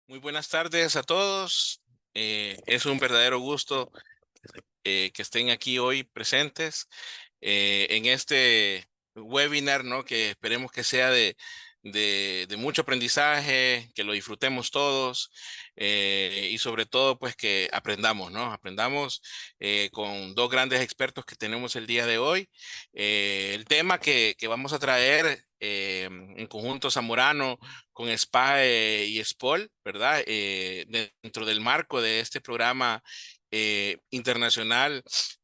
Muy buenas tardes a todos. Es un verdadero gusto que estén aquí hoy presentes en este webinar, ¿no? Que esperemos que sea de mucho aprendizaje, que lo disfrutemos todos y sobre todo, pues que aprendamos, ¿no? Aprendamos con dos grandes expertos que tenemos el día de hoy. El tema que vamos a traer en conjunto Zamorano con SPAE y SPOL, ¿verdad? Dentro del marco de este programa internacional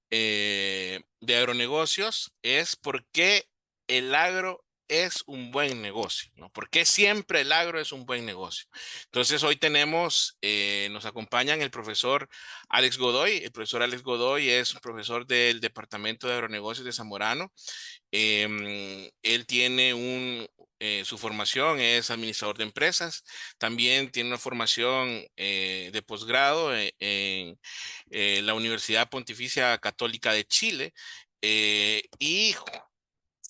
de agronegocios es por qué el agro es un buen negocio, ¿no? ¿Por qué siempre el agro es un buen negocio? Entonces hoy nos acompañan el profesor Alex Godoy. El profesor Alex Godoy es un profesor del Departamento de Agronegocios de Zamorano. Él tiene su formación es administrador de empresas, también tiene una formación de posgrado en la Universidad Pontificia Católica de Chile y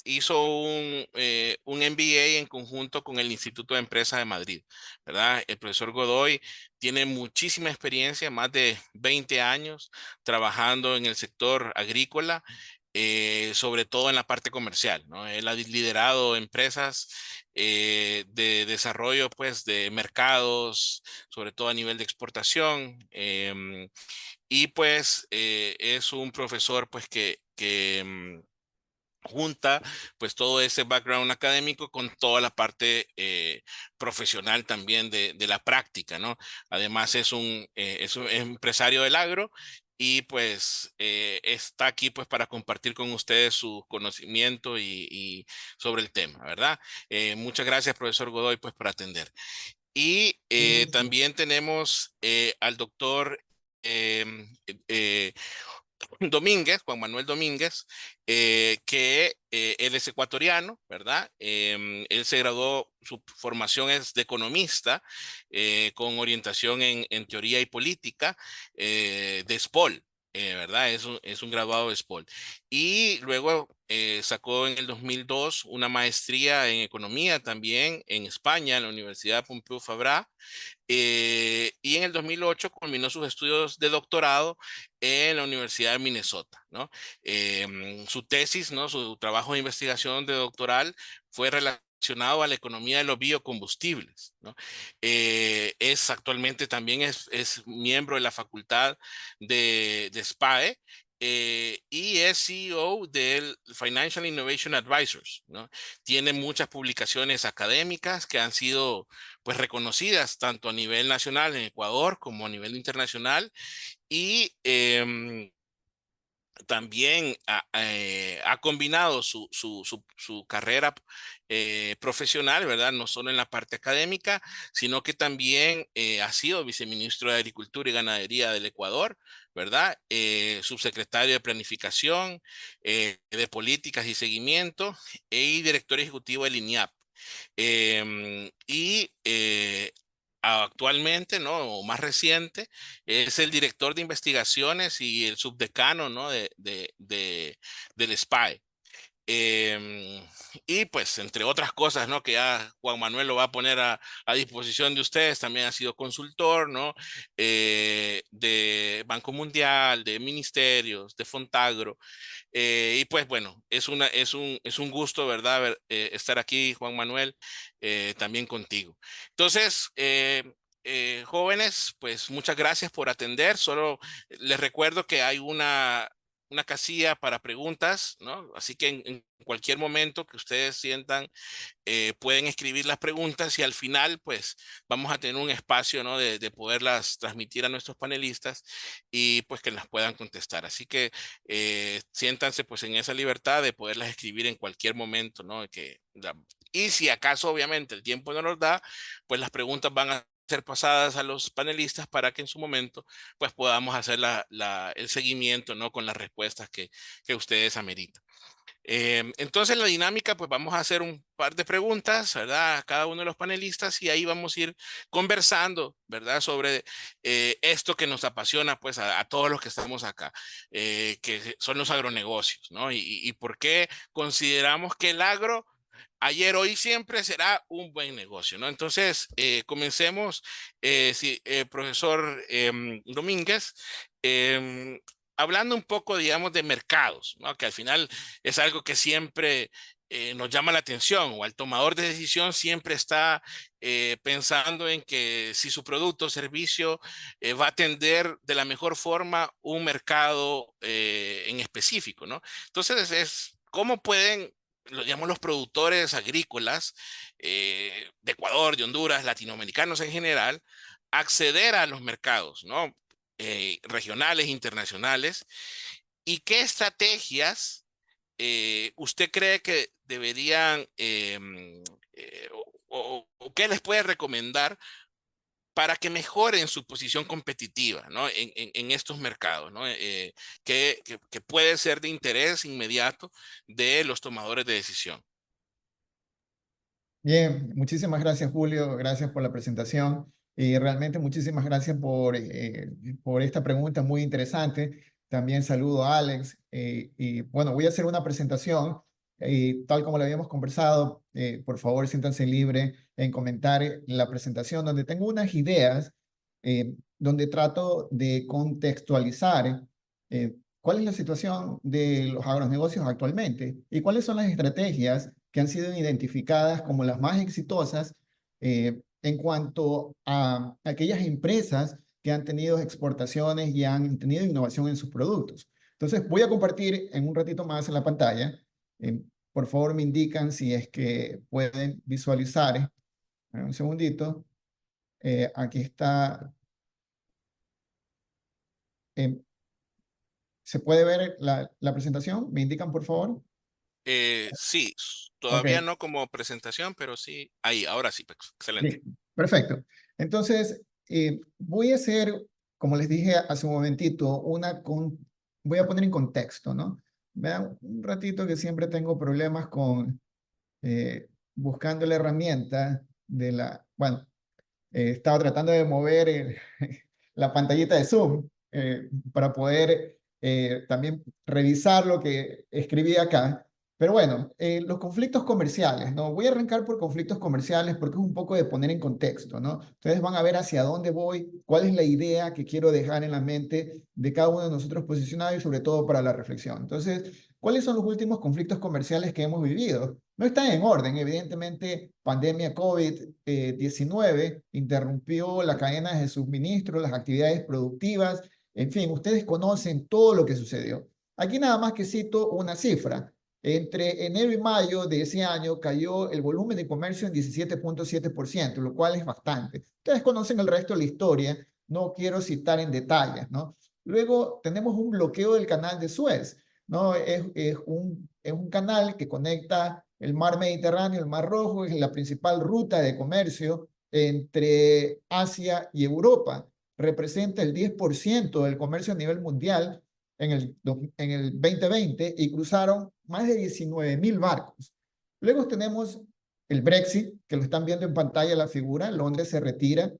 hizo un MBA en conjunto con el Instituto de Empresas de Madrid, ¿verdad? El profesor Godoy tiene muchísima experiencia, más de 20 años trabajando en el sector agrícola, sobre todo en la parte comercial, ¿no? Él ha liderado empresas de desarrollo, pues, de mercados, sobre todo a nivel de exportación, y pues es un profesor, pues, que junta pues todo ese background académico con toda la parte profesional también de la práctica, ¿no? Además es un empresario del agro y pues está aquí pues para compartir con ustedes su conocimiento y sobre el tema, ¿verdad? Muchas gracias, profesor Godoy, pues por atender. Y también tenemos al doctor em, eh, Domínguez, Juan Manuel Domínguez, que él es ecuatoriano, ¿verdad? Él se graduó, su formación es de economista, con orientación en teoría y política, de SPOL, ¿verdad? Es un graduado de SPOL. Y luego sacó en el 2002 una maestría en economía también en España, en la Universidad Pompeu Fabra, y en el 2008 culminó sus estudios de doctorado en la Universidad de Minnesota, ¿no? Su tesis, ¿no? Su trabajo de investigación de doctoral fue relacionado a la economía de los biocombustibles, ¿no? Actualmente también es miembro de la facultad de SPAE, y es CEO del Financial Innovation Advisors, ¿no? Tiene muchas publicaciones académicas que han sido pues reconocidas tanto a nivel nacional en Ecuador como a nivel internacional y también ha combinado su carrera profesional, ¿verdad? No solo en la parte académica, sino que también ha sido viceministro de Agricultura y Ganadería del Ecuador, ¿verdad? Subsecretario de Planificación, de Políticas y Seguimiento y director ejecutivo del INIAP. Actualmente, ¿no? O más reciente, es el director de investigaciones y el subdecano, ¿no? Del SPAE. Em, y pues, entre otras cosas, ¿no? Que ya Juan Manuel lo va a poner a disposición de ustedes, también ha sido consultor, ¿no? De Banco Mundial, de ministerios, de Fontagro. Y pues bueno, es un gusto, ¿verdad? Estar aquí, Juan Manuel, también contigo. Entonces, jóvenes, pues muchas gracias por atender. Solo les recuerdo que hay una casilla para preguntas, ¿no? Así que en cualquier momento que ustedes sientan pueden escribir las preguntas y al final, pues, vamos a tener un espacio, ¿no? De poderlas transmitir a nuestros panelistas y pues que las puedan contestar. Así que siéntanse pues en esa libertad de poderlas escribir en cualquier momento, ¿no? Y si acaso, obviamente, el tiempo no nos da, pues las preguntas van a ser pasadas a los panelistas para que en su momento pues podamos hacer el seguimiento, ¿no? Con las respuestas que ustedes ameritan. Entonces la dinámica, pues vamos a hacer un par de preguntas, ¿verdad? A cada uno de los panelistas y ahí vamos a ir conversando, ¿verdad? Sobre esto que nos apasiona, pues a todos los que estamos acá, que son los agronegocios, ¿no? Y por qué consideramos que el agro ayer, hoy, siempre será un buen negocio, ¿no? Entonces, comencemos, profesor Domínguez, em, hablando un poco, digamos, de mercados, ¿no? Que al final es algo que siempre nos llama la atención, o al tomador de decisión siempre está pensando en que si su producto o servicio va a atender de la mejor forma un mercado en específico, ¿no? Entonces, ¿cómo pueden lo llamamos los productores agrícolas de Ecuador, de Honduras, latinoamericanos en general, acceder a los mercados, ¿no? Regionales, internacionales, y qué estrategias usted cree que deberían o qué les puede recomendar para que mejoren su posición competitiva, ¿no? En estos mercados, ¿no? Que puede ser de interés inmediato de los tomadores de decisión. Bien, muchísimas gracias Julio, gracias por la presentación y realmente muchísimas gracias por esta pregunta muy interesante. También saludo a Alex y bueno, voy a hacer una presentación y tal como lo habíamos conversado, por favor siéntanse libre en comentar la presentación donde tengo unas ideas, donde trato de contextualizar cuál es la situación de los agronegocios actualmente y cuáles son las estrategias que han sido identificadas como las más exitosas en cuanto a aquellas empresas que han tenido exportaciones y han tenido innovación en sus productos. Entonces, voy a compartir en un ratito más en la pantalla. Por favor, me indican si es que pueden visualizar. Un segundito. Aquí está. eh, ¿Se puede ver la presentación? ¿Me indican, por favor? Sí, Ok. todavía no como presentación, pero sí, ahí, ahora sí, excelente. Bien, perfecto. Entonces, voy a hacer, como les dije hace un momentito, voy a poner en contexto, ¿no? Vean un ratito que siempre tengo problemas con buscando la herramienta bueno, estaba tratando de mover la pantallita de Zoom para poder también revisar lo que escribí acá. Pero bueno, los conflictos comerciales, ¿no? Voy a arrancar por conflictos comerciales porque es un poco de poner en contexto, ¿no? Ustedes van a ver hacia dónde voy, cuál es la idea que quiero dejar en la mente de cada uno de nosotros posicionados y sobre todo para la reflexión. Entonces, ¿cuáles son los últimos conflictos comerciales que hemos vivido? No están en orden, evidentemente, pandemia COVID-19 interrumpió las cadenas de suministro, las actividades productivas, en fin, ustedes conocen todo lo que sucedió. Aquí nada más que cito una cifra. Entre enero y mayo de ese año cayó el volumen de comercio en 17.7%, lo cual es bastante. Ustedes conocen el resto de la historia, no quiero citar en detalles, ¿no? Luego tenemos un bloqueo del canal de Suez, ¿no? Es un canal que conecta el mar Mediterráneo, el mar Rojo, es la principal ruta de comercio entre Asia y Europa. Representa el 10% del comercio a nivel mundial en el 2020 y cruzaron más de 19.000 barcos. Luego tenemos el Brexit, que lo están viendo en pantalla la figura. Londres se retira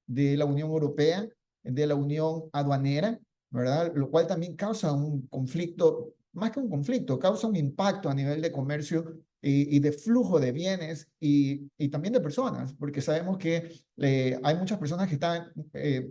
de la Unión Europea, de la Unión Aduanera, ¿verdad? Lo cual también causa un conflicto, más que un conflicto, causa un impacto a nivel de comercio y de flujo de bienes y también de personas, porque sabemos que hay muchas personas que están,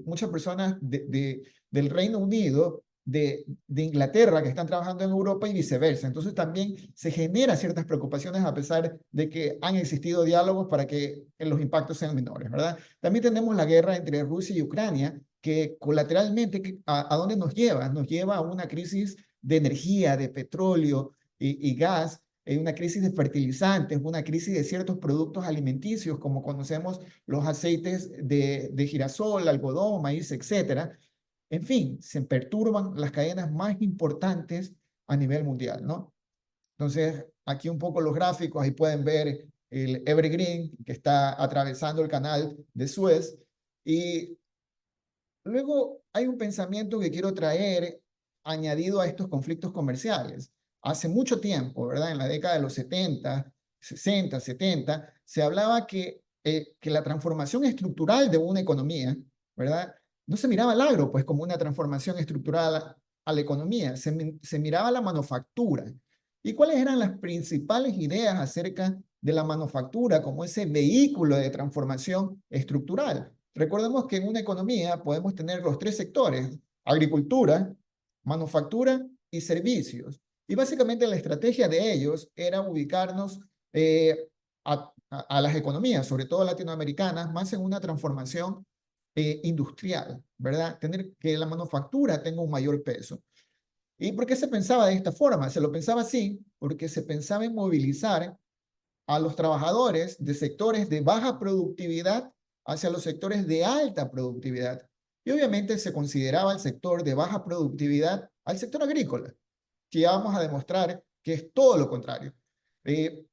muchas personas del Reino Unido, de Inglaterra que están trabajando en Europa y viceversa. Entonces también se genera ciertas preocupaciones a pesar de que han existido diálogos para que los impactos sean menores, ¿verdad? También tenemos la guerra entre Rusia y Ucrania, que colateralmente, ¿a dónde nos lleva? Nos lleva a una crisis de energía, de petróleo y gas, una crisis de fertilizantes, una crisis de ciertos productos alimenticios, como conocemos los aceites de girasol, algodón, maíz, etcétera. En fin, se perturban las cadenas más importantes a nivel mundial, ¿no? Entonces, aquí un poco los gráficos, ahí pueden ver el Evergreen que está atravesando el canal de Suez. Y luego hay un pensamiento que quiero traer añadido a estos conflictos comerciales. Hace mucho tiempo, ¿verdad? En la década de los 70, 60, 70, se hablaba que la transformación estructural de una economía, ¿verdad? No se miraba al agro, pues, como una transformación estructural a la economía, se miraba la manufactura. ¿Y cuáles eran las principales ideas acerca de la manufactura como ese vehículo de transformación estructural? Recordemos que en una economía podemos tener los tres sectores: agricultura, manufactura y servicios. Y básicamente la estrategia de ellos era ubicarnos a las economías, sobre todo latinoamericanas, más en una transformación industrial, ¿verdad? Tener que la manufactura tenga un mayor peso. ¿Y por qué se pensaba de esta forma? Se lo pensaba así porque se pensaba en movilizar a los trabajadores de sectores de baja productividad hacia los sectores de alta productividad. Y obviamente se consideraba el sector de baja productividad al sector agrícola, que ya vamos a demostrar que es todo lo contrario.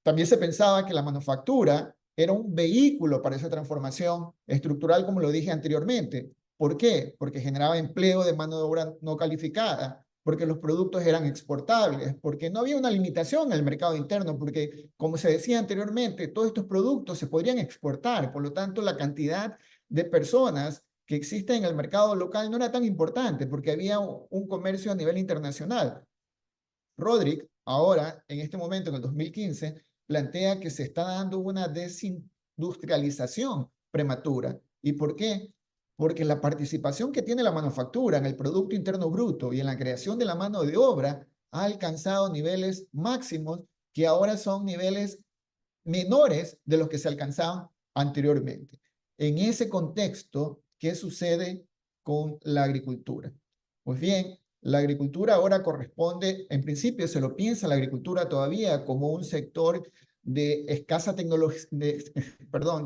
También se pensaba que la manufactura era un vehículo para esa transformación estructural, como lo dije anteriormente. ¿Por qué? Porque generaba empleo de mano de obra no calificada, porque los productos eran exportables, porque no había una limitación en el mercado interno, porque, como se decía anteriormente, todos estos productos se podrían exportar, por lo tanto, la cantidad de personas que existen en el mercado local no era tan importante, porque había un comercio a nivel internacional. Roderick, ahora, en este momento, en el 2015, plantea que se está dando una desindustrialización prematura. ¿Y por qué? Porque la participación que tiene la manufactura en el Producto Interno Bruto y en la creación de la mano de obra ha alcanzado niveles máximos que ahora son niveles menores de los que se alcanzaban anteriormente. En ese contexto, ¿qué sucede con la agricultura? Pues bien, la agricultura ahora corresponde, en principio se lo piensa la agricultura todavía como un sector de escasa de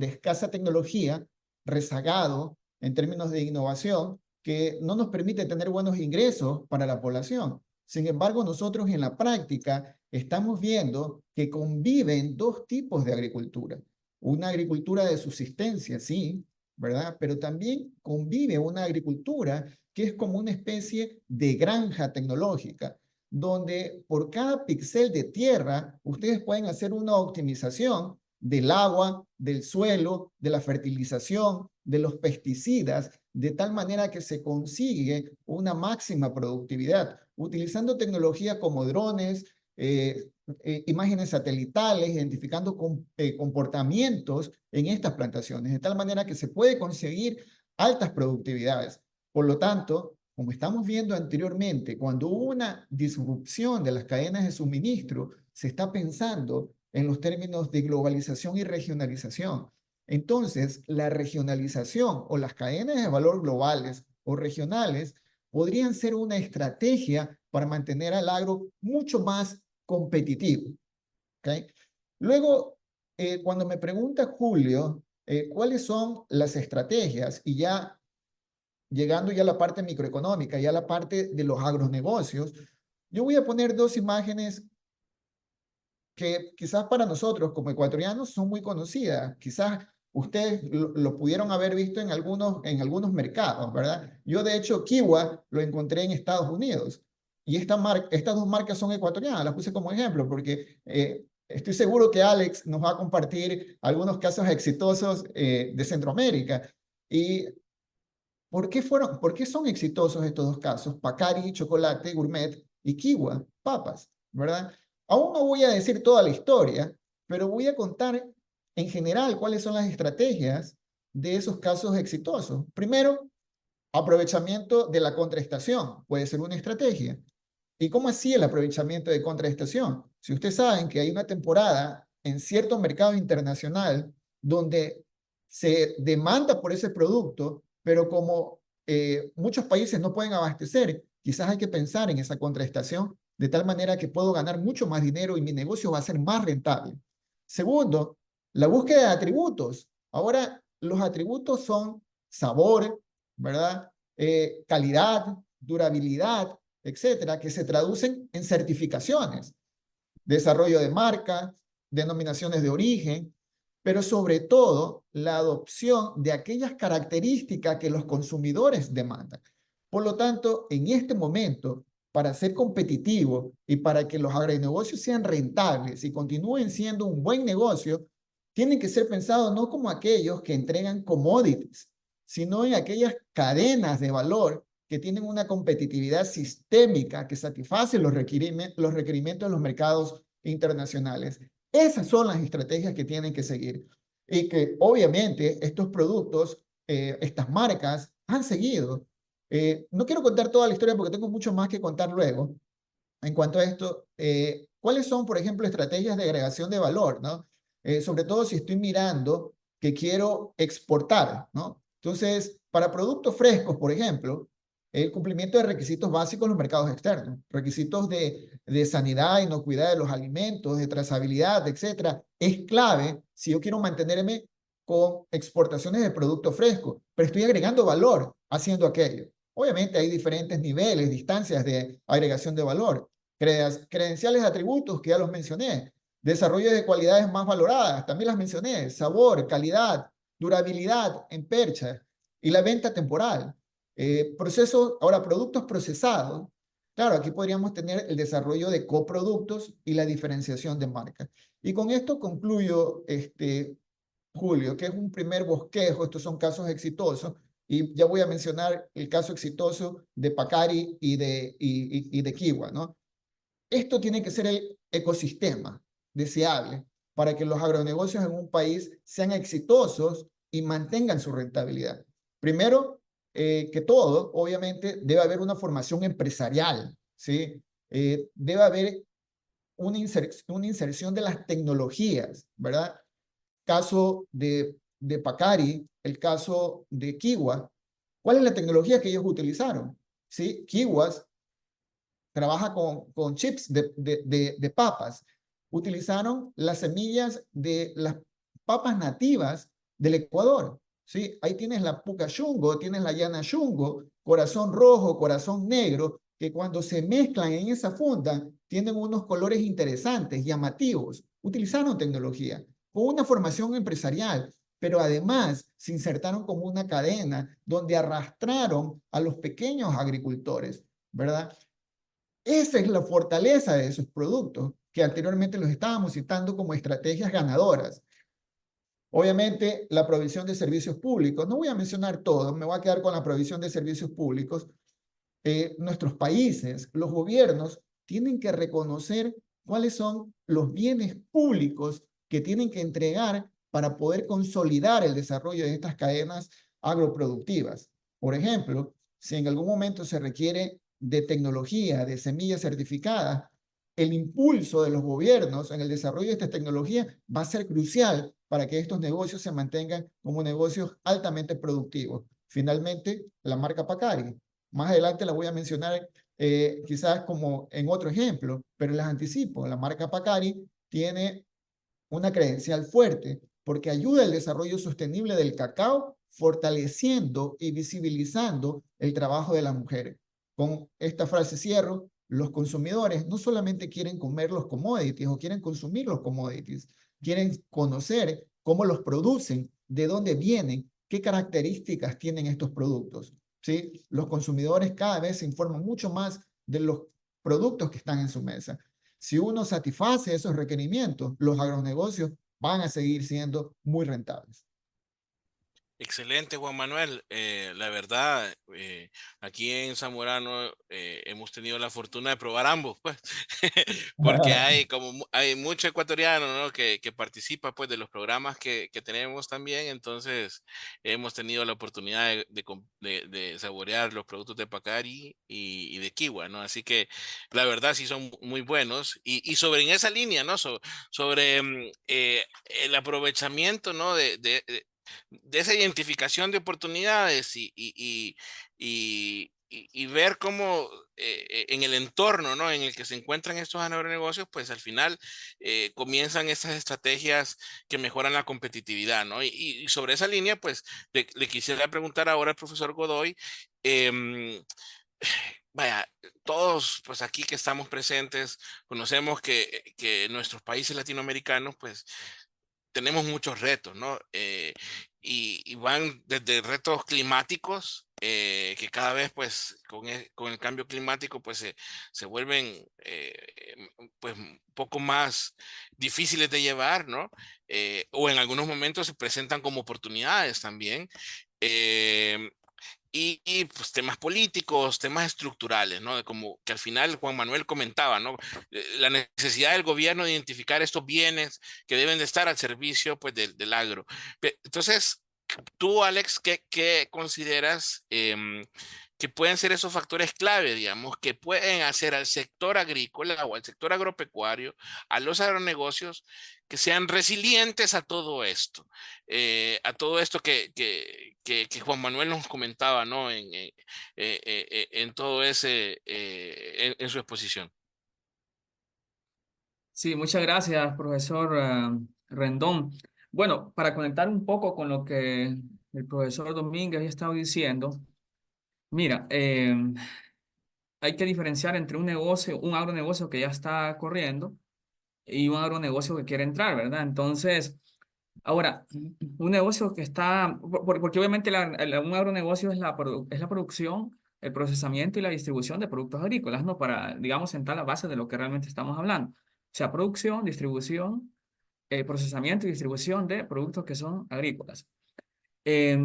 escasa tecnología, rezagado en términos de innovación, que no nos permite tener buenos ingresos para la población. Sin embargo, nosotros en la práctica estamos viendo que conviven dos tipos de agricultura. Una agricultura de subsistencia, sí, ¿verdad? Pero también convive una agricultura que es como una especie de granja tecnológica, donde por cada píxel de tierra ustedes pueden hacer una optimización del agua, del suelo, de la fertilización, de los pesticidas, de tal manera que se consigue una máxima productividad, utilizando tecnología como drones, imágenes satelitales, identificando comportamientos en estas plantaciones, de tal manera que se puede conseguir altas productividades. Por lo tanto, como estamos viendo anteriormente, cuando hubo una disrupción de las cadenas de suministro, se está pensando en los términos de globalización y regionalización. Entonces, la regionalización o las cadenas de valor globales o regionales podrían ser una estrategia para mantener al agro mucho más competitivo. ¿Okay? Luego, cuando me pregunta Julio, ¿cuáles son las estrategias? Y ya llegando ya a la parte microeconómica, ya a la parte de los agronegocios, yo voy a poner dos imágenes que quizás para nosotros como ecuatorianos son muy conocidas. Quizás ustedes lo pudieron haber visto en algunos mercados, ¿verdad? Yo de hecho Kiwa lo encontré en Estados Unidos y estas dos marcas son ecuatorianas, las puse como ejemplo porque estoy seguro que Alex nos va a compartir algunos casos exitosos de Centroamérica. ¿Y por qué son exitosos estos dos casos? Pacari, chocolate, gourmet y Kiwa, papas, ¿verdad? Aún no voy a decir toda la historia, pero voy a contar en general cuáles son las estrategias de esos casos exitosos. Primero, aprovechamiento de la contraestación puede ser una estrategia. ¿Y cómo así el aprovechamiento de contraestación? Si ustedes saben que hay una temporada en cierto mercado internacional donde se demanda por ese producto, pero como muchos países no pueden abastecer, quizás hay que pensar en esa contraestación de tal manera que puedo ganar mucho más dinero y mi negocio va a ser más rentable. Segundo, la búsqueda de atributos. Ahora, los atributos son sabor, ¿verdad? Calidad, durabilidad, etcétera, que se traducen en certificaciones, desarrollo de marcas, denominaciones de origen, pero sobre todo la adopción de aquellas características que los consumidores demandan. Por lo tanto, en este momento, para ser competitivo y para que los agronegocios sean rentables y continúen siendo un buen negocio, tienen que ser pensados no como aquellos que entregan commodities, sino en aquellas cadenas de valor que tienen una competitividad sistémica que satisface los requerimientos de los mercados internacionales. Esas son las estrategias que tienen que seguir y que obviamente estos productos, estas marcas han seguido. No quiero contar toda la historia porque tengo mucho más que contar luego, en cuanto a esto, ¿cuáles son, por ejemplo, estrategias de agregación de valor, ¿no? Sobre todo si estoy mirando que quiero exportar, ¿no? Entonces, para productos frescos, por ejemplo, el cumplimiento de requisitos básicos en los mercados externos, requisitos de sanidad, inocuidad de los alimentos, de trazabilidad, etcétera, es clave si yo quiero mantenerme con exportaciones de productos frescos, pero estoy agregando valor haciendo aquello. Obviamente hay diferentes niveles, distancias de agregación de valor, credenciales de atributos que ya los mencioné, desarrollo de cualidades más valoradas, también las mencioné, sabor, calidad, durabilidad en percha y la venta temporal. Ahora productos procesados, claro, aquí podríamos tener el desarrollo de coproductos y la diferenciación de marcas. Y con esto concluyo, Julio, que es un primer bosquejo, estos son casos exitosos, y ya voy a mencionar el caso exitoso de Pacari y de Kiwa, ¿no? Esto tiene que ser el ecosistema deseable para que los agronegocios en un país sean exitosos y mantengan su rentabilidad. Primero, que todo, obviamente, debe haber una formación empresarial, ¿sí? Debe haber una inserción de las tecnologías, ¿verdad? Caso de Pacari, el caso de Kiwa. ¿Cuál es la tecnología que ellos utilizaron? ¿Sí? Kiwas trabaja con chips de papas. Utilizaron las semillas de las papas nativas del Ecuador. ¿Sí? Ahí tienes la puca chungo, tienes la llana chungo, corazón rojo, corazón negro, que cuando se mezclan en esa funda tienen unos colores interesantes, llamativos. Utilizaron tecnología con una formación empresarial, pero además se insertaron como una cadena donde arrastraron a los pequeños agricultores, ¿verdad? Esa es la fortaleza de esos productos que anteriormente los estábamos citando como estrategias ganadoras. Obviamente, la provisión de servicios públicos. No voy a mencionar todo, me voy a quedar con la provisión de servicios públicos. Nuestros países, los gobiernos, tienen que reconocer cuáles son los bienes públicos que tienen que entregar para poder consolidar el desarrollo de estas cadenas agroproductivas. Por ejemplo, si en algún momento se requiere de tecnología, de semillas certificadas, el impulso de los gobiernos en el desarrollo de esta tecnología va a ser crucial para que estos negocios se mantengan como negocios altamente productivos. Finalmente, la marca Pacari. Más adelante la voy a mencionar quizás como en otro ejemplo, pero les anticipo, la marca Pacari tiene una credencial fuerte porque ayuda al desarrollo sostenible del cacao, fortaleciendo y visibilizando el trabajo de las mujeres. Con esta frase cierro, los consumidores no solamente quieren comer los commodities o quieren consumir los commodities, quieren conocer cómo los producen, de dónde vienen, qué características tienen estos productos. ¿Sí? Los consumidores cada vez se informan mucho más de los productos que están en su mesa. Si uno satisface esos requerimientos, los agronegocios van a seguir siendo muy rentables. Excelente, Juan Manuel. La verdad, aquí en Zamorano hemos tenido la fortuna de probar ambos, pues, porque hay hay mucho ecuatoriano, ¿no? que participa, pues, de los programas que tenemos también. Entonces, hemos tenido la oportunidad de saborear los productos de Pacari y de Kiwa, ¿no? Así que, la verdad, sí son muy buenos. Y sobre en esa línea, ¿no? Sobre el aprovechamiento, ¿no? De esa identificación de oportunidades y ver cómo en el entorno, ¿no? en el que se encuentran estos agronegocios, pues al final comienzan estas estrategias que mejoran la competitividad, ¿no? Y sobre esa línea, pues le quisiera preguntar ahora al profesor Godoy, em, vaya, todos pues aquí que estamos presentes conocemos que nuestros países latinoamericanos pues tenemos muchos retos, ¿no? Y van desde retos climáticos, que cada vez, pues, con el cambio climático, pues, se vuelven, pues, un poco más difíciles de llevar, ¿no? O en algunos momentos se presentan como oportunidades también. Eh, pues temas políticos, temas estructurales, ¿no? Como que al final Juan Manuel comentaba, ¿no? La necesidad del gobierno de identificar estos bienes que deben de estar al servicio, pues, del agro. Entonces, tú, Alex, ¿qué consideras que pueden ser esos factores clave, digamos, que pueden hacer al sector agrícola o al sector agropecuario, a los agronegocios, que sean resilientes a todo esto que Juan Manuel nos comentaba, ¿no? En todo ese, en su exposición. Sí, muchas gracias, profesor Rendón. Bueno, para conectar un poco con lo que el profesor Domínguez ya estaba diciendo, mira, hay que diferenciar entre un negocio, un agronegocio que ya está corriendo y un agronegocio que quiere entrar, ¿verdad? Entonces, ahora, un negocio que está, porque obviamente un agronegocio es es la producción, el procesamiento y la distribución de productos agrícolas, ¿no? Para, digamos, sentar la base de lo que realmente estamos hablando. O sea, producción, distribución, procesamiento y distribución de productos que son agrícolas. Eh,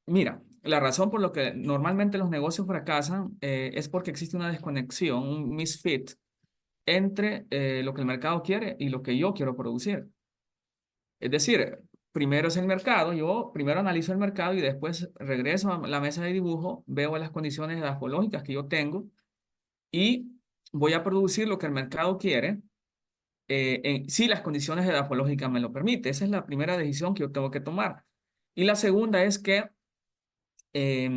Mira, la razón por la que normalmente los negocios fracasan es porque existe una desconexión, un misfit entre lo que el mercado quiere y lo que yo quiero producir. Es decir, primero es el mercado, yo primero analizo el mercado y después regreso a la mesa de dibujo, veo las condiciones edafológicas que yo tengo y voy a producir lo que el mercado quiere, si las condiciones edafológicas me lo permiten. Esa es la primera decisión que yo tengo que tomar. Y la segunda es que eh,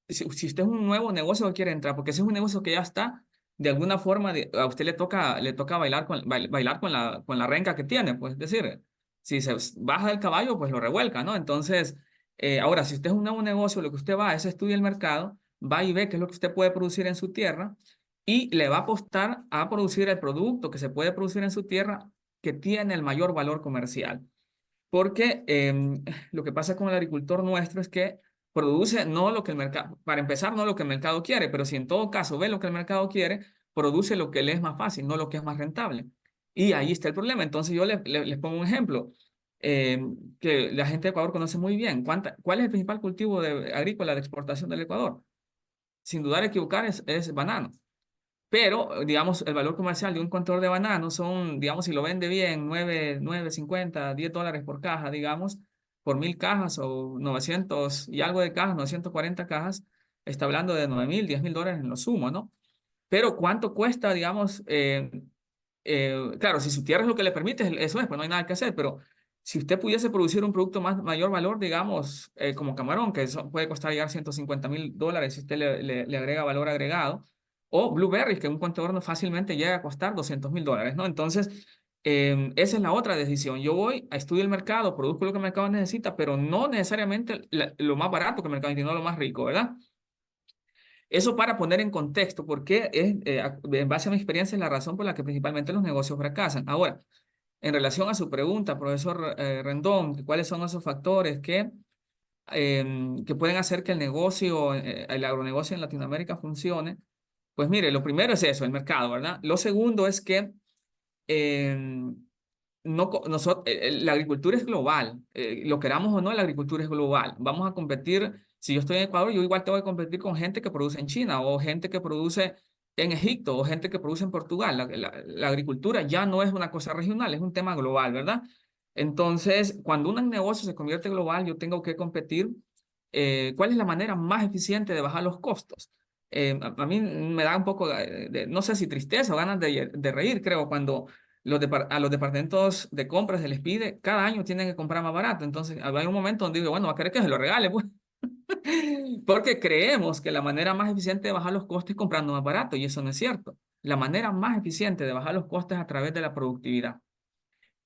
si usted es un nuevo negocio que quiere entrar, porque si es un negocio que ya está, de alguna forma a usted le toca bailar bailar con la renca que tiene, pues es decir, si se baja del caballo, pues lo revuelca, ¿no? Entonces, ahora, si usted es un nuevo negocio, lo que usted va es estudiar el mercado, va y ve qué es lo que usted puede producir en su tierra y le va a apostar a producir el producto que se puede producir en su tierra que tiene el mayor valor comercial. Porque lo que pasa con el agricultor nuestro es que produce no lo que el mercado, para empezar, no lo que el mercado quiere, pero si en todo caso ve lo que el mercado quiere, produce lo que le es más fácil, no lo que es más rentable. Y ahí está el problema. Entonces yo les pongo un ejemplo que la gente de Ecuador conoce muy bien. ¿Cuál es el principal cultivo agrícola de exportación del Ecuador? Sin dudar equivocar es banano. Pero, digamos, el valor comercial de un contador de bananos son, digamos, si lo vende bien, 9.50, $10 por caja, digamos, por 1.000 cajas o 900 y algo de cajas, 940 cajas, está hablando de 9.000, $10.000 en lo sumo, ¿no? Pero ¿cuánto cuesta, digamos, claro, si su tierra es lo que le permite, eso es, pues no hay nada que hacer, pero si usted pudiese producir un producto mayor valor, digamos, como camarón, que eso puede costar llegar $150.000 si usted le agrega valor agregado, o blueberries, que un contador no fácilmente llega a costar $200.000, ¿no? Entonces, esa es la otra decisión. Yo voy a estudiar el mercado, produzco lo que el mercado necesita, pero no necesariamente lo más barato que el mercado necesita, no lo más rico, ¿verdad? Eso para poner en contexto, porque en base a mi experiencia es la razón por la que principalmente los negocios fracasan. Ahora, en relación a su pregunta, profesor Rendón, ¿cuáles son esos factores que pueden hacer que el agronegocio en Latinoamérica funcione? Pues mire, lo primero es eso, el mercado, ¿verdad? Lo segundo es que eh, la agricultura es global, lo queramos o no, la agricultura es global. Vamos a competir, si yo estoy en Ecuador, yo igual tengo que competir con gente que produce en China o gente que produce en Egipto o gente que produce en Portugal. La agricultura ya no es una cosa regional, es un tema global, ¿verdad? Entonces, cuando un negocio se convierte global, yo tengo que competir. ¿Cuál es la manera más eficiente de bajar los costos? A mí me da un poco no sé si tristeza o ganas de reír, creo, cuando a los departamentos de compras se les pide, cada año tienen que comprar más barato. Entonces, hay un momento donde digo, bueno, va a querer que se lo regale, pues. Porque creemos que la manera más eficiente de bajar los costes es comprando más barato, y eso no es cierto. La manera más eficiente de bajar los costes es a través de la productividad.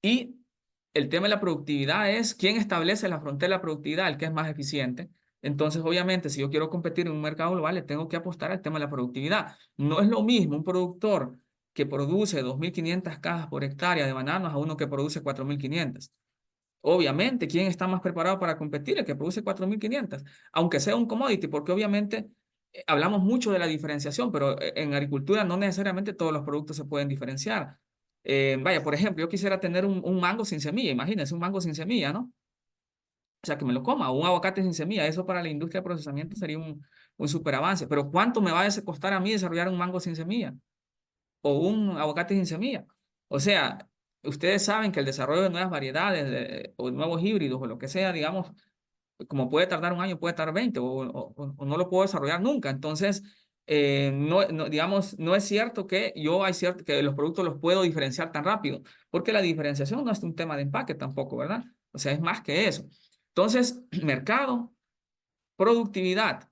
Y el tema de la productividad es quién establece la frontera de la productividad, el que es más eficiente. Entonces, obviamente, si yo quiero competir en un mercado global, le tengo que apostar al tema de la productividad. No es lo mismo un productor que produce 2.500 cajas por hectárea de bananos a uno que produce 4.500. Obviamente, ¿quién está más preparado para competir? El que produce 4.500, aunque sea un commodity, porque obviamente hablamos mucho de la diferenciación, pero en agricultura no necesariamente todos los productos se pueden diferenciar. Vaya, por ejemplo, yo quisiera tener un mango sin semilla, imagínense un mango sin semilla, ¿no? O sea, que me lo coma, un aguacate sin semilla. Eso para la industria de procesamiento sería un super avance. Pero ¿cuánto me va a costar a mí desarrollar un mango sin semilla? O un aguacate sin semilla. O sea, ustedes saben que el desarrollo de nuevas variedades o nuevos híbridos o lo que sea, digamos, como puede tardar un año, puede tardar 20 o no lo puedo desarrollar nunca. Entonces, digamos, no es cierto que hay cierto que los productos los puedo diferenciar tan rápido, porque la diferenciación no es un tema de empaque tampoco, ¿verdad? O sea, es más que eso. Entonces, mercado, productividad.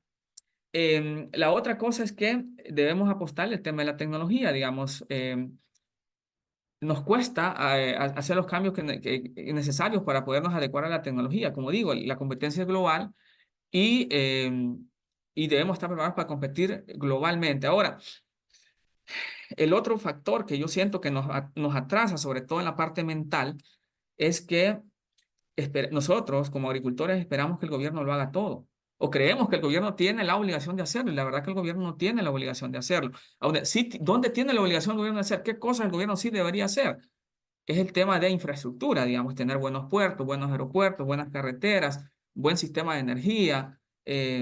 La otra cosa es que debemos apostarle el tema de la tecnología, digamos. Nos cuesta hacer los cambios necesarios para podernos adecuar a la tecnología. Como digo, la competencia es global y debemos estar preparados para competir globalmente. Ahora, el otro factor que yo siento que nos atrasa, sobre todo en la parte mental, es que nosotros como agricultores esperamos que el gobierno lo haga todo. O creemos que el gobierno tiene la obligación de hacerlo, y la verdad que el gobierno no tiene la obligación de hacerlo. Sí, ¿dónde tiene la obligación el gobierno de hacer? ¿Qué cosas el gobierno sí debería hacer? Es el tema de infraestructura, digamos, tener buenos puertos, buenos aeropuertos, buenas carreteras, buen sistema de energía,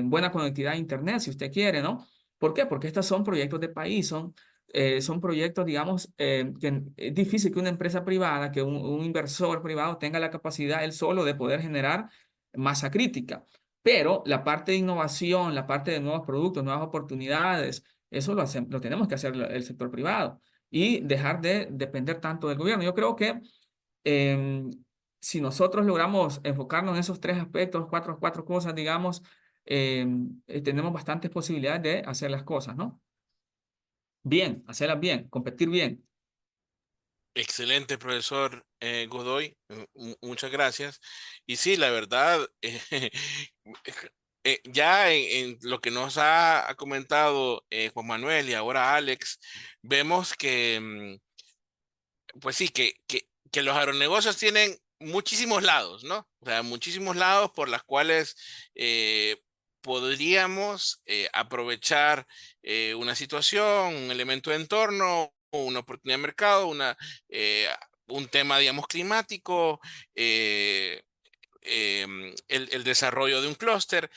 buena conectividad a Internet, si usted quiere, ¿no? ¿Por qué? Porque estos son proyectos de país, son proyectos, digamos, que es difícil que una empresa privada, que un inversor privado tenga la capacidad él solo de poder generar masa crítica. Pero la parte de innovación, la parte de nuevos productos, nuevas oportunidades, eso lo tenemos que hacer el sector privado y dejar de depender tanto del gobierno. Yo creo que eh, si nosotros logramos enfocarnos en esos tres aspectos, cuatro cosas, digamos, tenemos bastantes posibilidades de hacer las cosas, ¿no? Bien, hacerlas bien, competir bien. Excelente, profesor Godoy. Muchas gracias. Y sí, la verdad, ya en lo que nos ha comentado Juan Manuel y ahora Alex, vemos que, pues sí, que los agronegocios tienen muchísimos lados, ¿no? O sea, muchísimos lados por las cuales podríamos aprovechar una situación, un elemento de entorno, una oportunidad de mercado, eh, un tema, digamos, climático, el desarrollo de un clúster,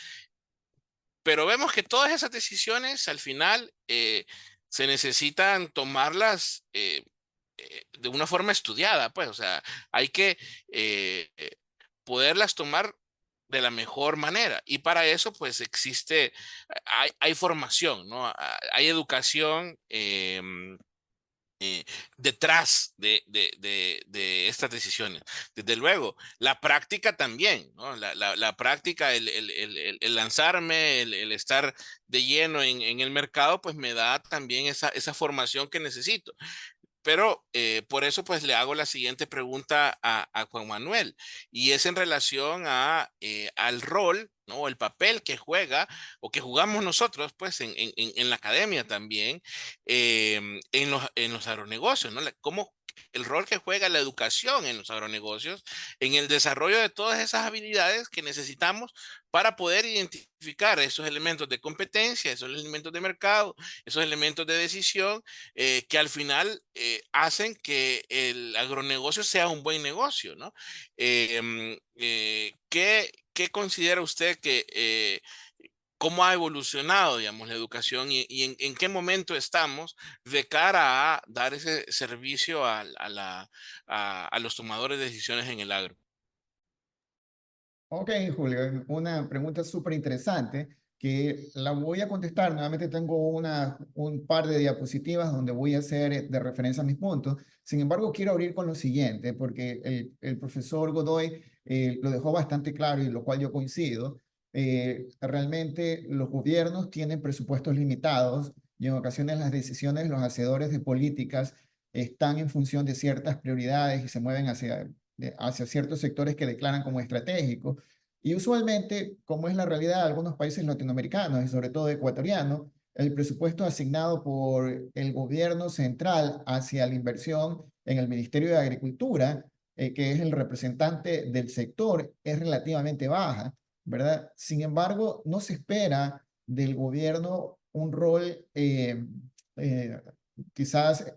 pero vemos que todas esas decisiones al final se necesitan tomarlas de una forma estudiada, pues, o sea, hay que poderlas tomar de la mejor manera. Y para eso, pues, hay formación, ¿no? Hay educación. Detrás de estas decisiones. Desde luego, la práctica también, ¿no? La práctica, el lanzarme, el estar de lleno en el mercado, pues me da también esa formación que necesito. Pero por eso pues le hago la siguiente pregunta a Juan Manuel y es en relación al rol, ¿no? El papel que juega o que jugamos nosotros pues en la academia también en los agronegocios, ¿no? Cómo el rol que juega la educación en los agronegocios en el desarrollo de todas esas habilidades que necesitamos para poder identificar esos elementos de competencia, esos elementos de mercado, esos elementos de decisión que al final hacen que el agronegocio sea un buen negocio, ¿no? ¿Qué considera usted cómo ha evolucionado, digamos, la educación y en qué momento estamos de cara a dar ese servicio a los tomadores de decisiones en el agro? Ok, Julio, una pregunta súper interesante que la voy a contestar. Nuevamente tengo un par de diapositivas donde voy a hacer de referencia a mis puntos. Sin embargo, quiero abrir con lo siguiente, porque el profesor Godoy lo dejó bastante claro y lo cual yo coincido. Realmente los gobiernos tienen presupuestos limitados y en ocasiones las decisiones, los hacedores de políticas están en función de ciertas prioridades y se mueven hacia ciertos sectores que declaran como estratégicos. Y usualmente, como es la realidad de algunos países latinoamericanos y sobre todo ecuatorianos, el presupuesto asignado por el gobierno central hacia la inversión en el Ministerio de Agricultura, que es el representante del sector, es relativamente baja, ¿verdad? Sin embargo, no se espera del gobierno un rol eh, quizás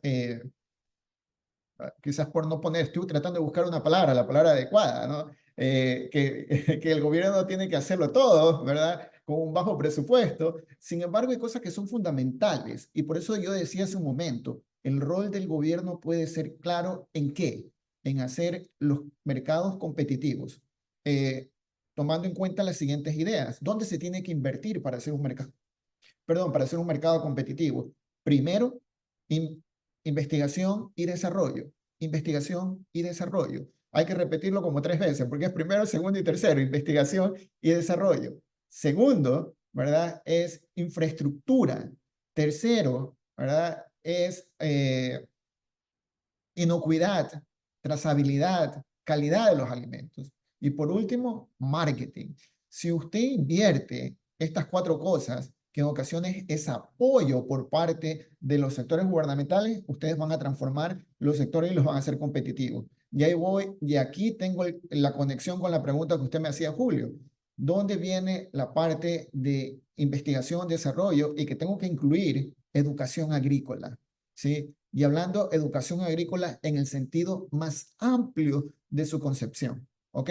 quizás por no poner, estoy tratando de buscar una palabra, la palabra adecuada, ¿no? que el gobierno tiene que hacerlo todo, ¿verdad? Con un bajo presupuesto. Sin embargo, hay cosas que son fundamentales y por eso yo decía hace un momento, el rol del gobierno puede ser claro ¿en qué? En hacer los mercados competitivos, tomando en cuenta las siguientes ideas. ¿Dónde se tiene que invertir para hacer un mercado? Perdón, para hacer un mercado competitivo. Primero, investigación y desarrollo. Investigación y desarrollo. Hay que repetirlo como 3 veces, porque es primero, segundo y tercero, investigación y desarrollo. Segundo, ¿verdad? Es infraestructura. Tercero, ¿verdad? Es inocuidad, trazabilidad, calidad de los alimentos. Y por último, marketing. Si usted invierte estas 4 cosas, que en ocasiones es apoyo por parte de los sectores gubernamentales, ustedes van a transformar los sectores y los van a hacer competitivos. Y ahí voy, y aquí tengo la conexión con la pregunta que usted me hacía, Julio. ¿Dónde viene la parte de investigación, desarrollo y que tengo que incluir educación agrícola? ¿Sí? Y hablando educación agrícola en el sentido más amplio de su concepción. ¿Ok?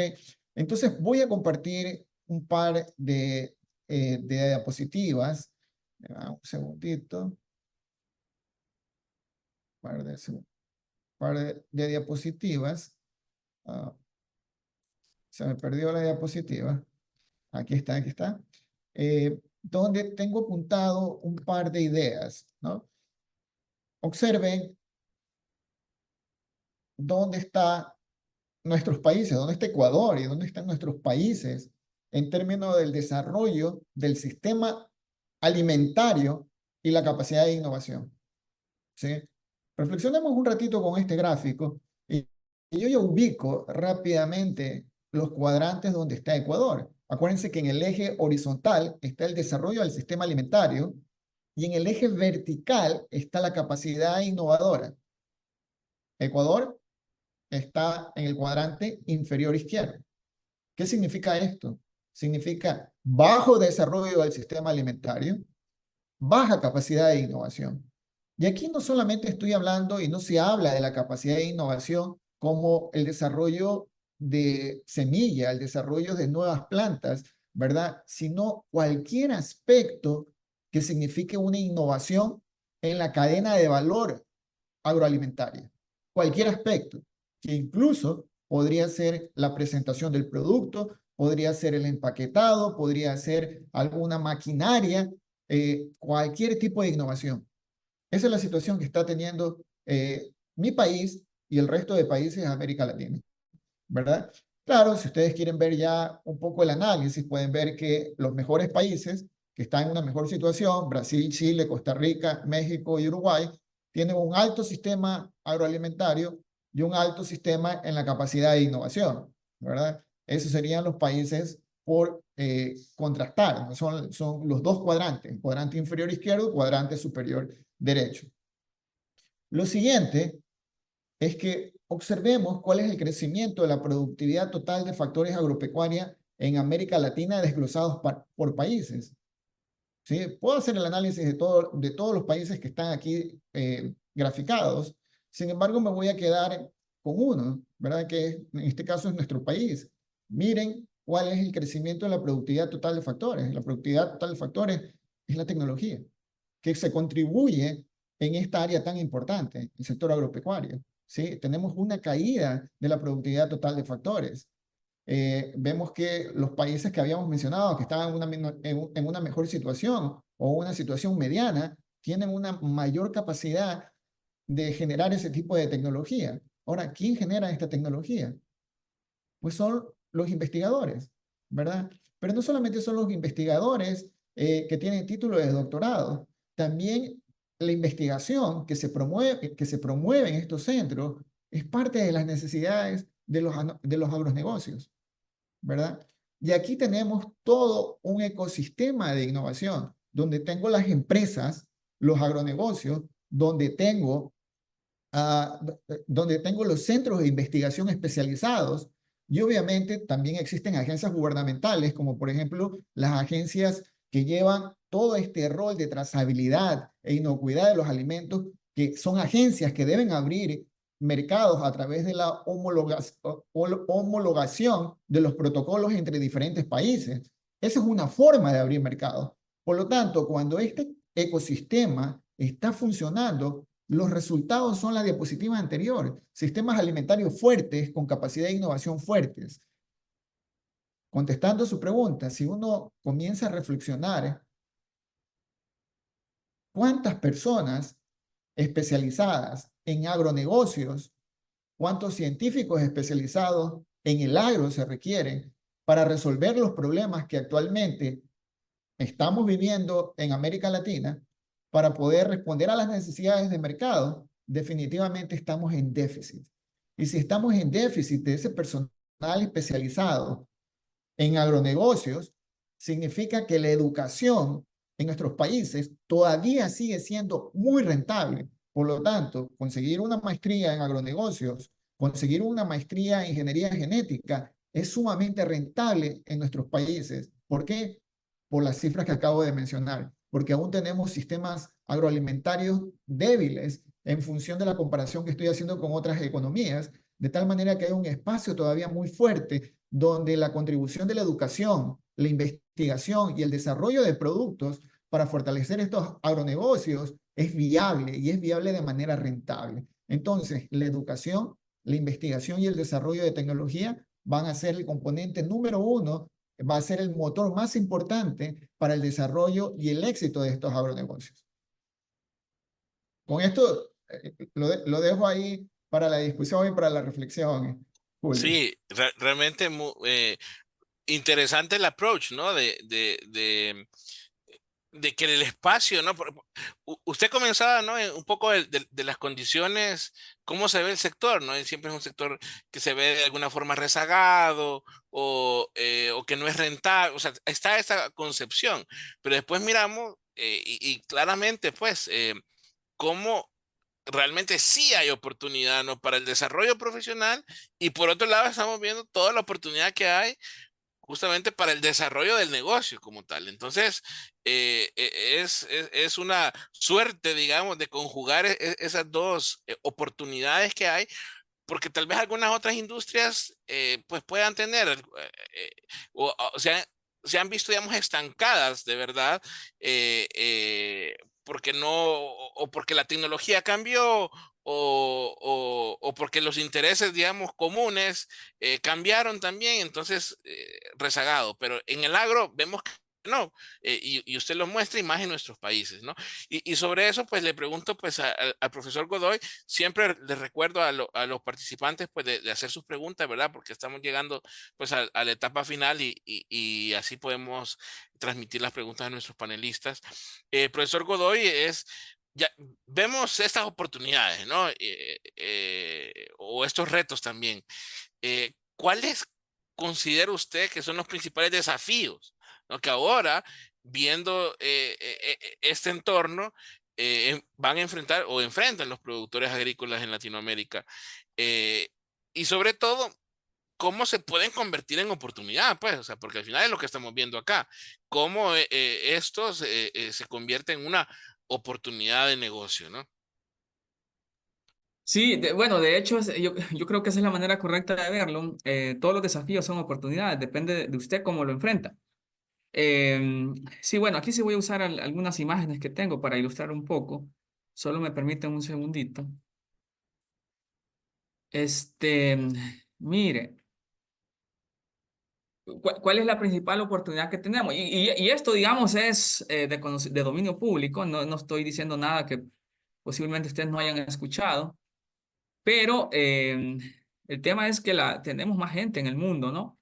Entonces voy a compartir un par de diapositivas. Un segundito. Par de diapositivas. Se me perdió la diapositiva. Aquí está, aquí está. Donde tengo apuntado un par de ideas, ¿no? Observen dónde están nuestros países, dónde está Ecuador y dónde están nuestros países en términos del desarrollo del sistema alimentario y la capacidad de innovación. ¿Sí? Reflexionemos un ratito con este gráfico y yo ya ubico rápidamente los cuadrantes donde está Ecuador. Acuérdense que en el eje horizontal está el desarrollo del sistema alimentario y en el eje vertical está la capacidad innovadora. Ecuador está en el cuadrante inferior izquierdo. ¿Qué significa esto? Significa bajo desarrollo del sistema alimentario, baja capacidad de innovación. Y aquí no solamente estoy hablando y no se habla de la capacidad de innovación como el desarrollo de semilla, el desarrollo de nuevas plantas, ¿verdad? Sino cualquier aspecto que signifique una innovación en la cadena de valor agroalimentaria. Cualquier aspecto, que incluso podría ser la presentación del producto, podría ser el empaquetado, podría ser alguna maquinaria, cualquier tipo de innovación. Esa es la situación que está teniendo mi país y el resto de países de América Latina, ¿verdad? Claro, si ustedes quieren ver ya un poco el análisis, pueden ver que los mejores países que están en una mejor situación, Brasil, Chile, Costa Rica, México y Uruguay, tienen un alto sistema agroalimentario y un alto sistema en la capacidad de innovación, ¿verdad? Esos serían los países por contrastar, son los dos cuadrantes, cuadrante inferior izquierdo, cuadrante superior derecho. Lo siguiente es que observemos cuál es el crecimiento de la productividad total de factores agropecuarios en América Latina desglosados por países. ¿Sí? Puedo hacer el análisis de todos los países que están aquí graficados, sin embargo me voy a quedar con uno, ¿verdad? Que en este caso es nuestro país. Miren cuál es el crecimiento de la productividad total de factores. La productividad total de factores es la tecnología, que se contribuye en esta área tan importante, el sector agropecuario. ¿Sí? Tenemos una caída de la productividad total de factores. Vemos que los países que habíamos mencionado, que estaban en una mejor situación o una situación mediana, tienen una mayor capacidad de generar ese tipo de tecnología. Ahora, ¿quién genera esta tecnología? Pues son los investigadores, ¿verdad? Pero no solamente son los investigadores que tienen título de doctorado, también la investigación que se promueve en estos centros es parte de las necesidades de los agronegocios, ¿verdad? Y aquí tenemos todo un ecosistema de innovación, donde tengo las empresas, los agronegocios, donde tengo los centros de investigación especializados y obviamente también existen agencias gubernamentales, como por ejemplo las agencias que llevan todo este rol de trazabilidad e inocuidad de los alimentos, que son agencias que deben abrir mercados a través de la homologación de los protocolos entre diferentes países. Esa es una forma de abrir mercados. Por lo tanto, cuando este ecosistema está funcionando, los resultados son la diapositiva anterior. Sistemas alimentarios fuertes con capacidad de innovación fuertes. Contestando su pregunta, si uno comienza a reflexionar, ¿cuántas personas especializadas en agronegocios, cuántos científicos especializados en el agro se requieren para resolver los problemas que actualmente estamos viviendo en América Latina para poder responder a las necesidades de mercado? Definitivamente estamos en déficit. Y si estamos en déficit de ese personal especializado en agronegocios, significa que la educación en nuestros países todavía sigue siendo muy rentable. Por lo tanto, conseguir una maestría en agronegocios, conseguir una maestría en ingeniería genética es sumamente rentable en nuestros países. ¿Por qué? Por las cifras que acabo de mencionar, porque aún tenemos sistemas agroalimentarios débiles en función de la comparación que estoy haciendo con otras economías, de tal manera que hay un espacio todavía muy fuerte donde la contribución de la educación, la investigación y el desarrollo de productos para fortalecer estos agronegocios es viable y es viable de manera rentable. Entonces, la educación, la investigación y el desarrollo de tecnología van a ser el componente número uno, va a ser el motor más importante para el desarrollo y el éxito de estos agronegocios. Con esto lo dejo ahí para la discusión y para la reflexión, Julio. Sí, realmente interesante el approach, ¿no? De que el espacio, ¿no? Usted comenzaba, ¿no? Un poco de las condiciones, cómo se ve el sector, ¿no? Y siempre es un sector que se ve de alguna forma rezagado o que no es rentable, o sea, está esa concepción, pero después miramos y claramente, pues, cómo realmente sí hay oportunidad, ¿no? Para el desarrollo profesional y por otro lado estamos viendo toda la oportunidad que hay justamente para el desarrollo del negocio como tal. Entonces, es una suerte, digamos, de conjugar esas dos oportunidades que hay, porque tal vez algunas otras industrias pues puedan tener, o sea, se han visto, digamos, estancadas de verdad, porque no, o porque la tecnología cambió, o porque los intereses, digamos, comunes cambiaron también, entonces rezagado. Pero en el agro vemos que no, y usted lo muestra y más en nuestros países, ¿no? Y sobre eso, pues le pregunto pues al profesor Godoy, siempre les recuerdo a los participantes pues de hacer sus preguntas, ¿verdad? Porque estamos llegando pues a la etapa final y así podemos transmitir las preguntas a nuestros panelistas. Profesor Godoy, ya vemos estas oportunidades, ¿no? O estos retos también. ¿Cuáles considera usted que son los principales desafíos, ¿no? Que ahora, viendo este entorno, van a enfrentar o enfrentan los productores agrícolas en Latinoamérica? Eh, y sobre todo, ¿cómo se pueden convertir en oportunidad? Pues, o sea, porque al final es lo que estamos viendo acá, cómo estos se convierten en una oportunidad de negocio, ¿no? Sí, bueno, de hecho, yo creo que esa es la manera correcta de verlo. Todos los desafíos son oportunidades, depende de usted cómo lo enfrenta. Sí, bueno, aquí sí voy a usar algunas imágenes que tengo para ilustrar un poco. Solo me permiten un segundito. Este, mire, ¿cuál es la principal oportunidad que tenemos? Y esto, digamos, es de dominio público. No estoy diciendo nada que posiblemente ustedes no hayan escuchado. Pero el tema es que tenemos más gente en el mundo, ¿no?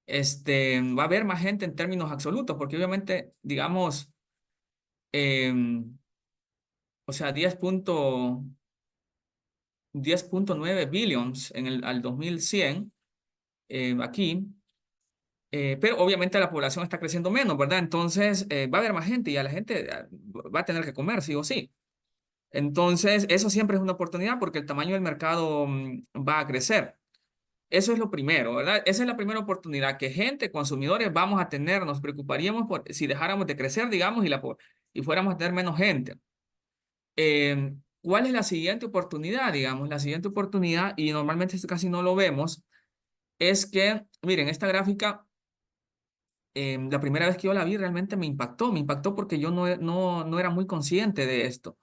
Va a haber más gente en términos absolutos, porque obviamente, digamos, o sea, 10.9 billions al 2100 aquí, pero obviamente la población está creciendo menos, ¿verdad? Entonces va a haber más gente y a la gente va a tener que comer, sí o sí. Entonces, eso siempre es una oportunidad porque el tamaño del mercado va a crecer. Eso es lo primero, ¿verdad? Esa es la primera oportunidad que gente, consumidores, vamos a tener. Nos preocuparíamos si dejáramos de crecer, digamos, y fuéramos a tener menos gente. ¿cuál es la siguiente oportunidad? Digamos, la siguiente oportunidad, y normalmente esto casi no lo vemos, es que, miren, esta gráfica, la primera vez que yo la vi realmente me impactó porque yo no era muy consciente de esto.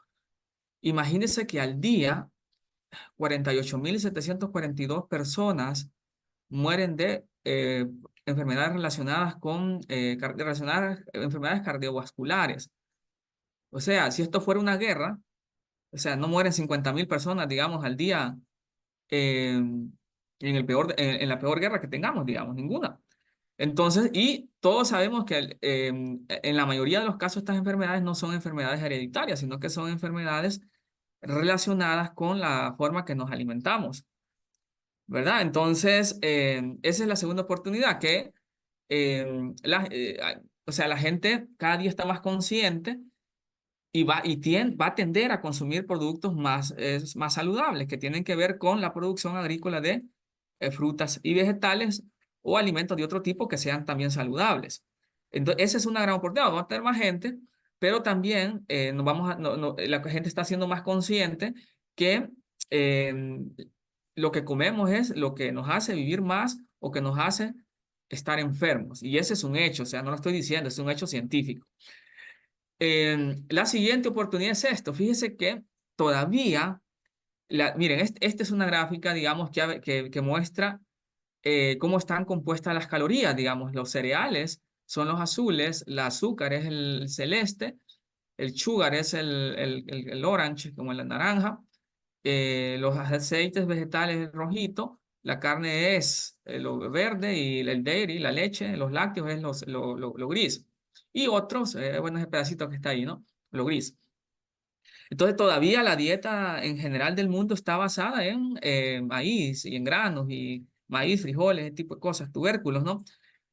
Imagínense que al día 48.742 personas mueren de enfermedades relacionadas con enfermedades cardiovasculares. O sea, si esto fuera una guerra, o sea, no mueren 50.000 personas, digamos, al día en la peor guerra que tengamos, digamos, ninguna. Entonces, y todos sabemos que en la mayoría de los casos estas enfermedades no son enfermedades hereditarias, sino que son enfermedades relacionadas con la forma que nos alimentamos, ¿verdad? Entonces, esa es la segunda oportunidad, que o sea, la gente cada día está más consciente y va a tender a consumir productos más saludables, que tienen que ver con la producción agrícola de frutas y vegetales o alimentos de otro tipo que sean también saludables. Entonces, esa es una gran oportunidad. Vamos a tener más gente, pero también nos vamos a, la gente está siendo más consciente que eh, lo que comemos es lo que nos hace vivir más o que nos hace estar enfermos. Y ese es un hecho, o sea, no lo estoy diciendo, es un hecho científico. La siguiente oportunidad es esto. Fíjese que todavía, miren, esta es una gráfica, digamos, que muestra cómo están compuestas las calorías, digamos, los cereales son los azules, el azúcar es el celeste, el sugar es el orange, como el naranja, los aceites vegetales es el rojito, la carne es lo verde y el dairy, la leche, los lácteos es lo gris. Y otros, bueno, ese pedacito que está ahí, ¿no? Lo gris. Entonces todavía la dieta en general del mundo está basada en maíz y en granos y maíz, frijoles, ese tipo de cosas, tubérculos, ¿no?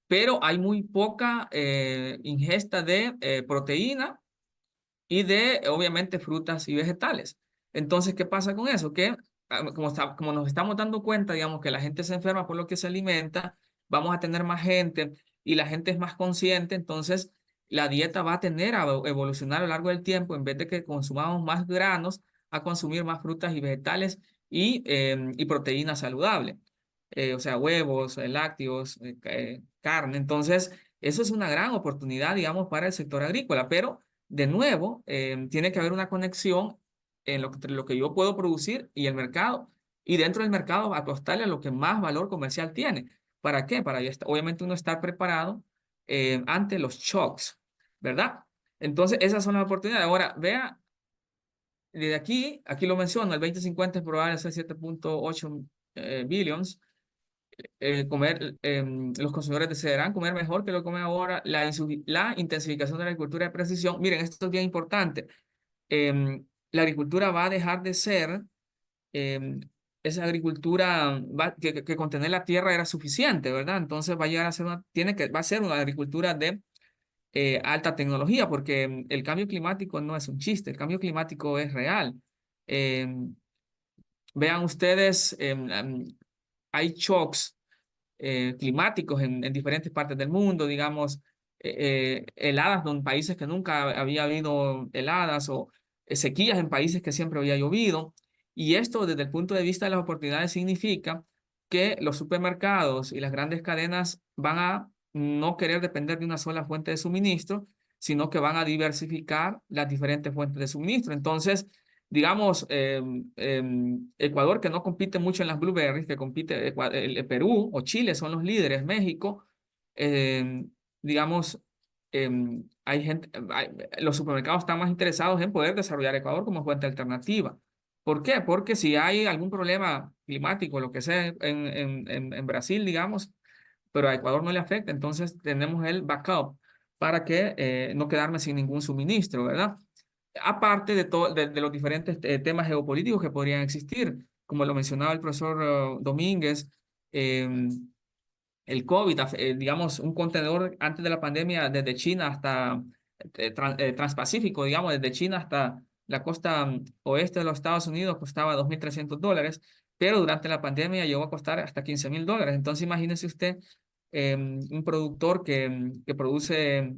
Pero hay muy poca ingesta de proteína y de, obviamente, frutas y vegetales. Entonces, ¿qué pasa con eso? Que como nos estamos dando cuenta, digamos, que la gente se enferma por lo que se alimenta, vamos a tener más gente y la gente es más consciente, entonces la dieta va a tener a evolucionar a lo largo del tiempo, en vez de que consumamos más granos, a consumir más frutas y vegetales y proteína saludable. O sea, huevos, lácteos, carne. Entonces, eso es una gran oportunidad, digamos, para el sector agrícola, pero de nuevo, tiene que haber una conexión en lo que yo puedo producir y el mercado, y dentro del mercado acostarle a lo que más valor comercial tiene. ¿Para qué? Para obviamente uno estar preparado ante los shocks, ¿verdad? Entonces, esas son las oportunidades. Ahora, vea, desde aquí lo menciono, el 2050 es probable ser 7.8 billions. Los consumidores desearán comer mejor que lo que comen ahora, la intensificación de la agricultura de precisión. Miren, esto es bien importante. La agricultura va a dejar de ser em, esa agricultura que contener la tierra era suficiente, ¿verdad? Entonces va a llegar a ser va a ser una agricultura de alta tecnología, porque el cambio climático no es un chiste, el cambio climático es real. Em, Vean ustedes, hay shocks climáticos en diferentes partes del mundo, digamos, heladas en países que nunca había habido heladas o sequías en países que siempre había llovido. Y esto desde el punto de vista de las oportunidades significa que los supermercados y las grandes cadenas van a no querer depender de una sola fuente de suministro, sino que van a diversificar las diferentes fuentes de suministro. Entonces, digamos, Ecuador, que no compite mucho en las blueberries, que compite Perú o Chile son los líderes, México, digamos, hay gente, los supermercados están más interesados en poder desarrollar Ecuador como fuente alternativa. ¿Por qué? Porque si hay algún problema climático, lo que sea en Brasil, digamos, pero a Ecuador no le afecta, entonces tenemos el backup para que no quedarme sin ningún suministro, ¿verdad? Aparte de los diferentes temas geopolíticos que podrían existir, como lo mencionaba el profesor Domínguez, eh, el COVID, digamos, un contenedor antes de la pandemia desde China hasta Transpacífico, digamos, desde China hasta la costa oeste de los Estados Unidos costaba $2.300, pero durante la pandemia llegó a costar hasta $15.000. Entonces, imagínese usted un productor que produce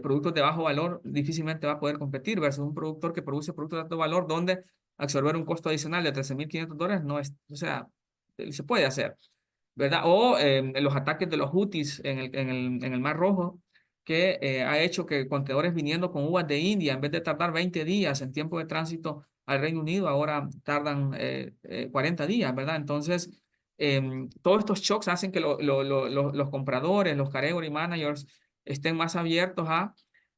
productos de bajo valor difícilmente va a poder competir versus un productor que produce productos de alto valor donde absorber un costo adicional de $13.500 no es, o sea, se puede hacer, ¿verdad? O los ataques de los Houthis en el Mar Rojo, que ha hecho que contenedores viniendo con uvas de India, en vez de tardar 20 días en tiempo de tránsito al Reino Unido, ahora tardan 40 días, ¿verdad? Entonces, todos estos shocks hacen que los compradores, los category managers, estén más abiertos a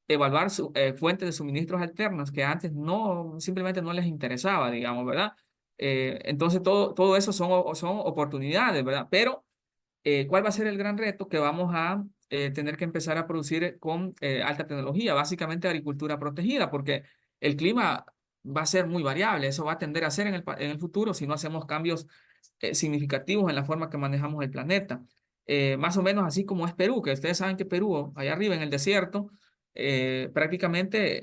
evaluar fuentes de suministros alternos que antes no, simplemente no les interesaba, digamos, ¿verdad? Entonces, todo eso son oportunidades, ¿verdad? Pero, ¿cuál va a ser el gran reto? Que vamos a tener que empezar a producir con alta tecnología, básicamente agricultura protegida, porque el clima va a ser muy variable, eso va a tender a ser en el futuro si no hacemos cambios significativos en la forma que manejamos el planeta. Más o menos así como es Perú, que ustedes saben que Perú, allá arriba en el desierto, prácticamente,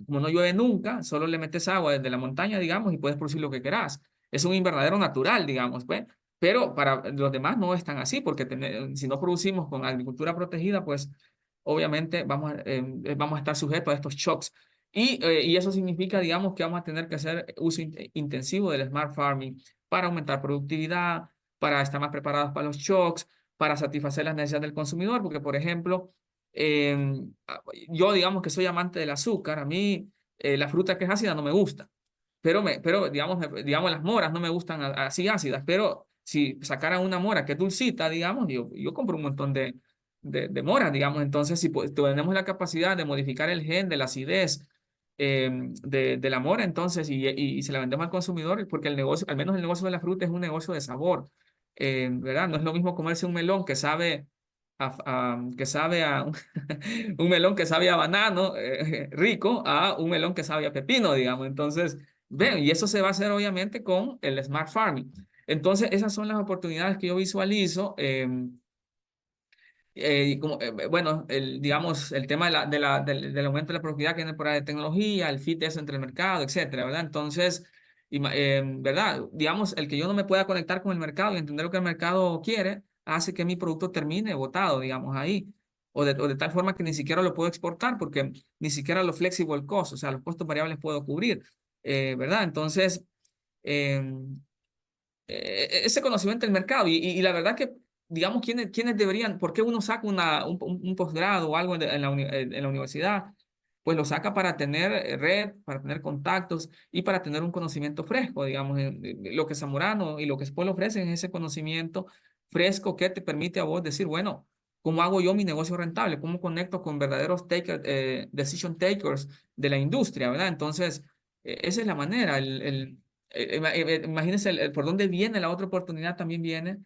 como no llueve nunca, solo le metes agua desde la montaña, digamos, y puedes producir lo que quieras. Es un invernadero natural, digamos, pues. Pero para los demás no es tan así, porque si no producimos con agricultura protegida, pues obviamente vamos a estar sujetos a estos shocks. Y eso significa, digamos, que vamos a tener que hacer uso intensivo del smart farming para aumentar productividad, para estar más preparados para los shocks, para satisfacer las necesidades del consumidor, porque, por ejemplo, eh, yo digamos que soy amante del azúcar, a mí la fruta que es ácida no me gusta, pero digamos, las moras no me gustan así ácidas, pero si sacaran una mora que es dulcita, digamos, yo compro un montón de moras, digamos, entonces si tenemos la capacidad de modificar el gen de la acidez de la mora, entonces, y se la vendemos al consumidor, porque el negocio, al menos el negocio de la fruta es un negocio de sabor, ¿verdad? No es lo mismo comerse un melón que sabe un melón que sabe a banano rico a un melón que sabe a pepino, digamos. Entonces, ven, y eso se va a hacer obviamente con el smart farming. Entonces, esas son las oportunidades que yo visualizo. Bueno, digamos, el tema del aumento de la propiedad que viene por ahí de tecnología, el fit de eso entre el mercado, etcétera, ¿verdad? Entonces, ¿verdad? Digamos, el que yo no me pueda conectar con el mercado y entender lo que el mercado quiere, hace que mi producto termine botado, digamos, ahí. O de tal forma que ni siquiera lo puedo exportar porque ni siquiera los flexible costs, o sea, los costos variables puedo cubrir, ¿verdad? Entonces, ese conocimiento del mercado y la verdad que, digamos, ¿quiénes deberían, por qué uno saca un posgrado o algo en la universidad? Pues lo saca para tener red, para tener contactos y para tener un conocimiento fresco, digamos. Lo que Zamorano y lo que Spoil ofrecen es ese conocimiento fresco que te permite a vos decir, bueno, ¿cómo hago yo mi negocio rentable? ¿Cómo conecto con verdaderos decision takers de la industria, ¿verdad? Entonces, esa es la manera. Imagínense por dónde viene la otra oportunidad, también viene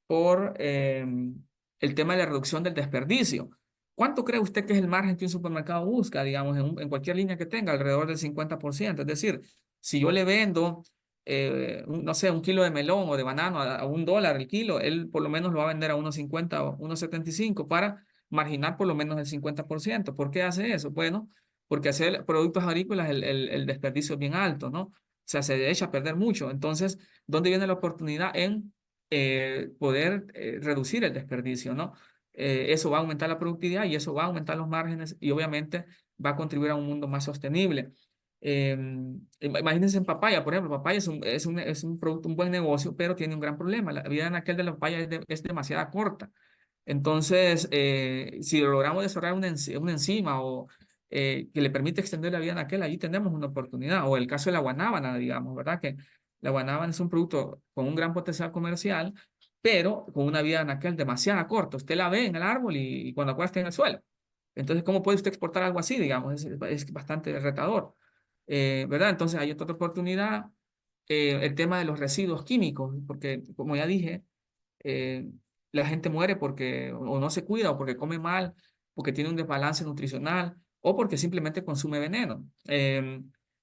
por el tema de la reducción del desperdicio. ¿Cuánto cree usted que es el margen que un supermercado busca, digamos, en cualquier línea que tenga? Alrededor del 50%. Es decir, si yo le vendo, no sé, un kilo de melón o de banano a $1 el kilo, él por lo menos lo va a vender a 1.50 o 1.75 para marginar por lo menos el 50%. ¿Por qué hace eso? Bueno, porque hacer productos agrícolas el desperdicio es bien alto, ¿no? O sea, se echa a perder mucho. Entonces, ¿dónde viene la oportunidad en poder reducir el desperdicio, ¿no? Eso va a aumentar la productividad y eso va a aumentar los márgenes y obviamente va a contribuir a un mundo más sostenible. Imagínense en papaya, por ejemplo, papaya es un producto, un buen negocio, pero tiene un gran problema. La vida en aquel de la papaya es demasiado corta. Entonces, si logramos desarrollar una enzima o que le permite extender la vida en aquel, ahí tenemos una oportunidad. O el caso de la guanábana, digamos, ¿verdad? Que la guanábana es un producto con un gran potencial comercial, pero con una vida en aquel demasiado corta. Usted la ve en el árbol y cuando acuesta está en el suelo. Entonces, ¿cómo puede usted exportar algo así, digamos? Es bastante retador, ¿verdad? Entonces, hay otra oportunidad, el tema de los residuos químicos, porque, como ya dije, eh, la gente muere porque o no se cuida o porque come mal, porque tiene un desbalance nutricional o porque simplemente consume veneno.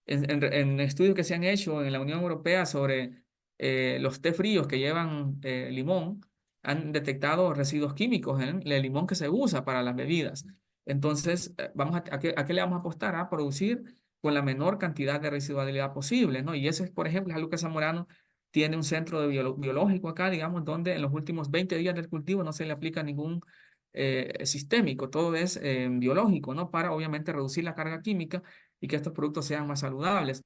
En estudios que se han hecho en la Unión Europea sobre los té fríos que llevan limón, han detectado residuos químicos en el limón que se usa para las bebidas. Entonces, ¿a qué le vamos a apostar? A producir con la menor cantidad de residualidad posible, ¿no? Y eso es, por ejemplo, es algo que Zamorano tiene un centro de biológico acá, digamos, donde en los últimos 20 días del cultivo no se le aplica ningún sistémico, todo es biológico, ¿no? Para obviamente reducir la carga química y que estos productos sean más saludables.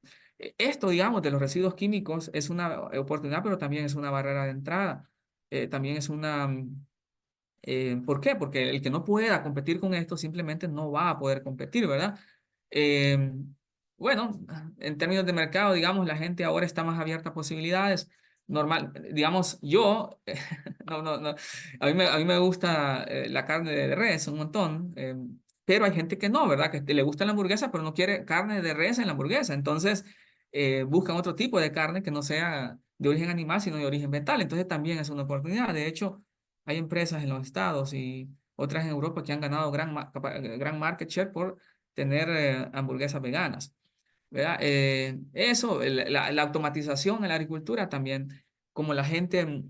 Esto, digamos, de los residuos químicos es una oportunidad, pero también es una barrera de entrada. También es una... ¿Por qué? Porque el que no pueda competir con esto simplemente no va a poder competir, ¿verdad? Eh, bueno, en términos de mercado, digamos, la gente ahora está más abierta a posibilidades. Normal, digamos, yo, no, a mí me gusta la carne de res un montón, pero hay gente que no, ¿verdad? Que le gusta la hamburguesa, pero no quiere carne de res en la hamburguesa. Entonces, buscan otro tipo de carne que no sea de origen animal, sino de origen vegetal. Entonces, también es una oportunidad. De hecho, hay empresas en los estados y otras en Europa que han ganado gran market share por tener hamburguesas veganas, ¿verdad? Eso, la automatización en la agricultura también, como la gente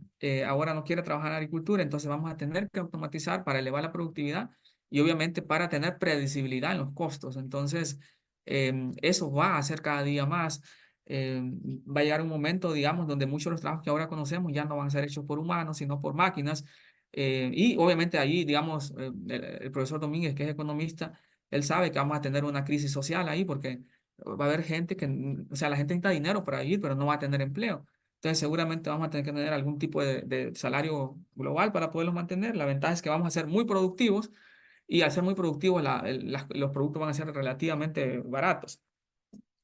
ahora no quiere trabajar en la agricultura, entonces vamos a tener que automatizar para elevar la productividad y obviamente para tener predecibilidad en los costos. Entonces, eso va a ser cada día más. Va a llegar un momento, digamos, donde muchos de los trabajos que ahora conocemos ya no van a ser hechos por humanos, sino por máquinas. Y obviamente ahí, digamos, el profesor Domínguez, que es economista, él sabe que vamos a tener una crisis social ahí porque va a haber gente que, o sea, la gente necesita dinero para vivir, pero no va a tener empleo. Entonces, seguramente vamos a tener que tener algún tipo de salario global para poderlos mantener. La ventaja es que vamos a ser muy productivos y al ser muy productivos, los productos van a ser relativamente baratos.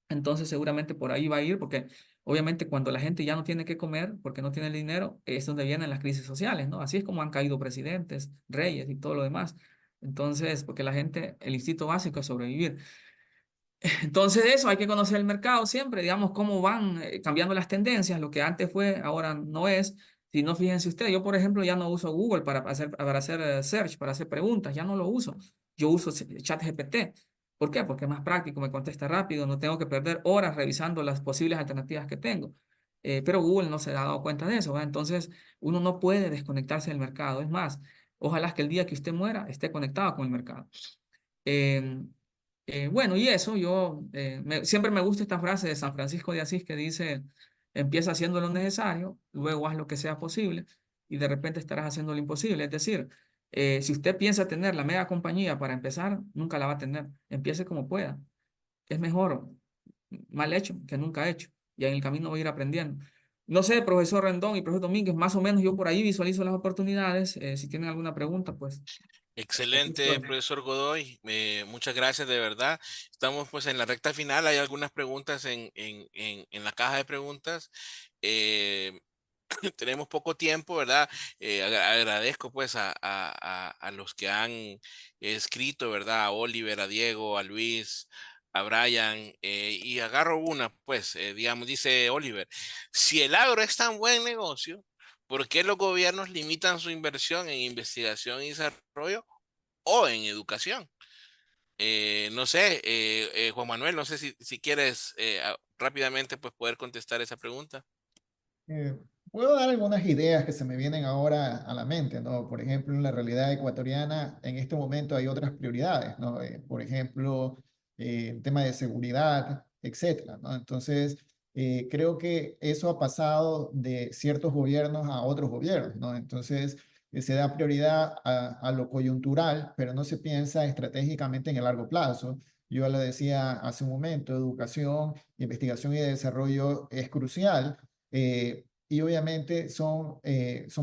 Entonces, seguramente por ahí va a ir, porque obviamente cuando la gente ya no tiene que comer porque no tiene el dinero, es donde vienen las crisis sociales, ¿no? Así es como han caído presidentes, reyes y todo lo demás. Entonces, porque la gente, el instinto básico es sobrevivir. Entonces, eso, hay que conocer el mercado siempre, digamos, cómo van cambiando las tendencias, lo que antes fue, ahora no es. Si no, fíjense ustedes, yo, por ejemplo, ya no uso Google para hacer search, para hacer preguntas, ya no lo uso. Yo uso ChatGPT. ¿Por qué? Porque es más práctico, me contesta rápido, no tengo que perder horas revisando las posibles alternativas que tengo. Pero Google no se ha dado cuenta de eso, ¿va? Entonces, uno no puede desconectarse del mercado. Es más, ojalá que el día que usted muera esté conectado con el mercado. Eh, bueno, y eso, siempre me gusta esta frase de San Francisco de Asís que dice, empieza haciendo lo necesario, luego haz lo que sea posible y de repente estarás haciendo lo imposible. Es decir, si usted piensa tener la mega compañía para empezar, nunca la va a tener. Empiece como pueda. Es mejor mal hecho que nunca hecho. Y en el camino voy a ir aprendiendo. No sé, profesor Rendón y profesor Domínguez, más o menos yo por ahí visualizo las oportunidades. Si tienen alguna pregunta, pues. Excelente, profesor Godoy. Muchas gracias de verdad. Estamos pues en la recta final. Hay algunas preguntas en la caja de preguntas. Eh, tenemos poco tiempo, ¿verdad? Agradezco pues a los que han escrito, ¿verdad? A Oliver, a Diego, a Luis, a Brian, y agarro una, pues, digamos, dice Oliver, si el agro es tan buen negocio, ¿por qué los gobiernos limitan su inversión en investigación y desarrollo o en educación? No sé, Juan Manuel, no sé si quieres rápidamente pues poder contestar esa pregunta. Eh, Puedo dar algunas ideas que se me vienen ahora a la mente, ¿no? Por ejemplo, en la realidad ecuatoriana, en este momento hay otras prioridades, ¿no? Por ejemplo, el tema de seguridad, etcétera, ¿no? Entonces, creo que eso ha pasado de ciertos gobiernos a otros gobiernos, ¿no? Entonces, se da prioridad a lo coyuntural, pero no se piensa estratégicamente en el largo plazo. Yo lo decía hace un momento, educación, investigación y desarrollo es crucial, y obviamente son